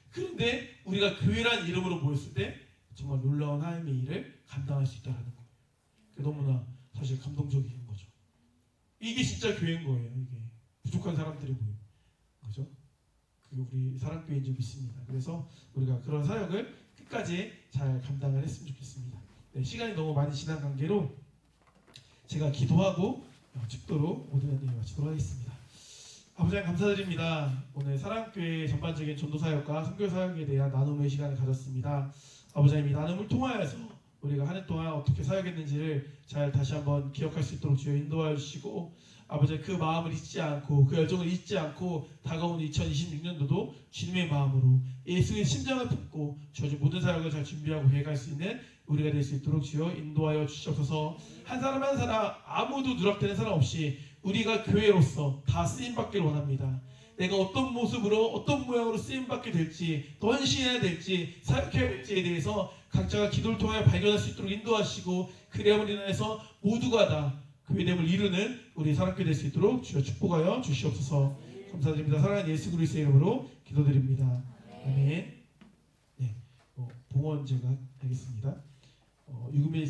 그런데 우리가 교회란 이름으로 모였을 때 정말 놀라운 하나님의 일을 감당할 수 있다는 거예요. 그게 너무나 사실 감동적인 거죠. 이게 진짜 교회인 거예요. 이게 부족한 사람들이 모이고, 그죠? 그게 우리 사랑교회인 줄 믿습니다. 그래서 우리가 그런 사역을 끝까지 잘 감당을 했으면 좋겠습니다. 네, 시간이 너무 많이 지난 관계로 제가 기도하고 축도로 모든 연예인 마치도록 하겠습니다. 아버지 하나님 감사드립니다. 오늘 사랑교회 전반적인 전도사역과 선교사역에 대한 나눔의 시간을 가졌습니다. 아버지 하나님 이 나눔을 통하여서 우리가 한 해 동안 어떻게 사역했는지를 잘 다시 한번 기억할 수 있도록 주여 인도하여 주시고, 아버지 그 마음을 잊지 않고 그 열정을 잊지 않고 다가오는 2026년도도 주님의 마음으로 예수의 심장을 품고 주여 모든 사역을 잘 준비하고 해갈 수 있는 우리가 될 수 있도록 주여 인도하여 주시옵소서. 한 사람 한 사람 아무도 누락되는 사람 없이 우리가 교회로서 다 쓰임받기를 원합니다. 내가 어떤 모습으로 어떤 모양으로 쓰임받게 될지, 또 헌신해야 될지, 사역해야 될지에 대해서 각자가 기도를 통하여 발견할 수 있도록 인도하시고, 그래야만 인해서 모두가 다 교회됨을 이루는 우리 사랑교회 될 수 있도록 주여 축복하여 주시옵소서. 감사드립니다. 사랑하는 예수 그리스도의 이름으로 기도드립니다. 아멘. 네, 봉헌 제가 하겠습니다. 유금배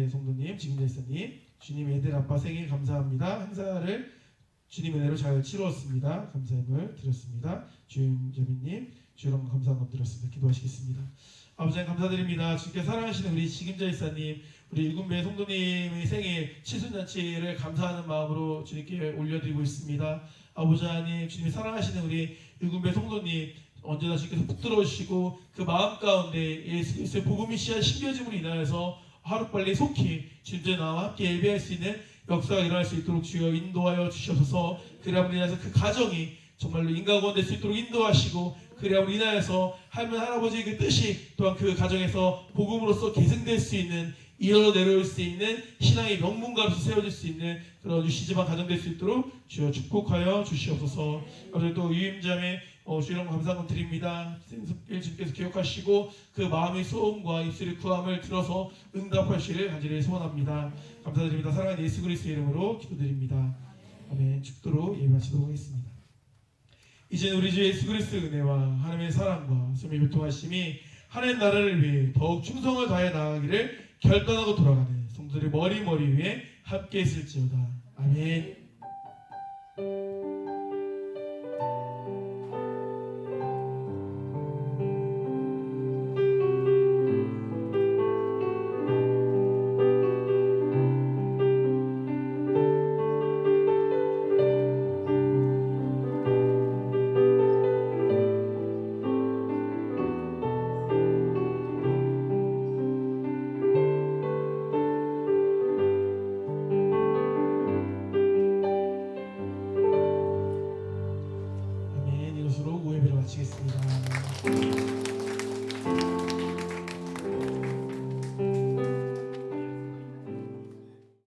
성도님, 지금제사님, 주님 애들 아빠 생일 감사합니다. 행사를 주님의 은혜로 잘 치루었습니다. 감사함을 드렸습니다. 주임재민님, 주여러분 감사한 것 드렸습니다. 기도하시겠습니다. 아버지 하나님 감사드립니다. 주님께 사랑하시는 우리 지금제사님, 우리 유금배 성도님의 생일 칠순잔치를 감사하는 마음으로 주님께 올려드리고 있습니다. 아버지 하나님, 주님이 사랑하시는 우리 유금배 성도님 언제나 주님께서 붙들어 주시고 그 마음 가운데 예수 그리스도의 복음이 씨앗 심겨짐으로 인하여서 하루빨리 속히 주님의 나와 함께 예배할 수 있는 역사가 일어날 수 있도록 주여 인도하여 주시옵소서. 그래야 인해서 그 가정이 정말로 인과원 될 수 있도록 인도하시고, 그래야 우리 인하여서 할머니 할아버지의 그 뜻이 또한 그 가정에서 복음으로서 계승될 수 있는, 이어서 내려올 수 있는 신앙의 명문가로서 세워질 수 있는 그런 유시지만 가정 될 수 있도록 주여 축복하여 주시옵소서. 오늘 또 유임자매 주 이런 감사금 드립니다. 주님께서 기억하시고 그 마음의 소원과 입술의 구함을 들어서 응답하시를 간절히 소원합니다. 감사드립니다. 사랑하는 예수 그리스도의 이름으로 기도드립니다. 아멘. 축도로 예배 마치도록 하겠습니다. 이제 우리 주 예수 그리스도의 은혜와 하나님의 사랑과 성령의 교통하심이 하나님 나라를 위해 더욱 충성을 다해 나아가기를 결단하고 돌아가는 성도들의 머리 위에 함께 있을지어다. 아멘. 이것으로 오예배를 마치겠습니다.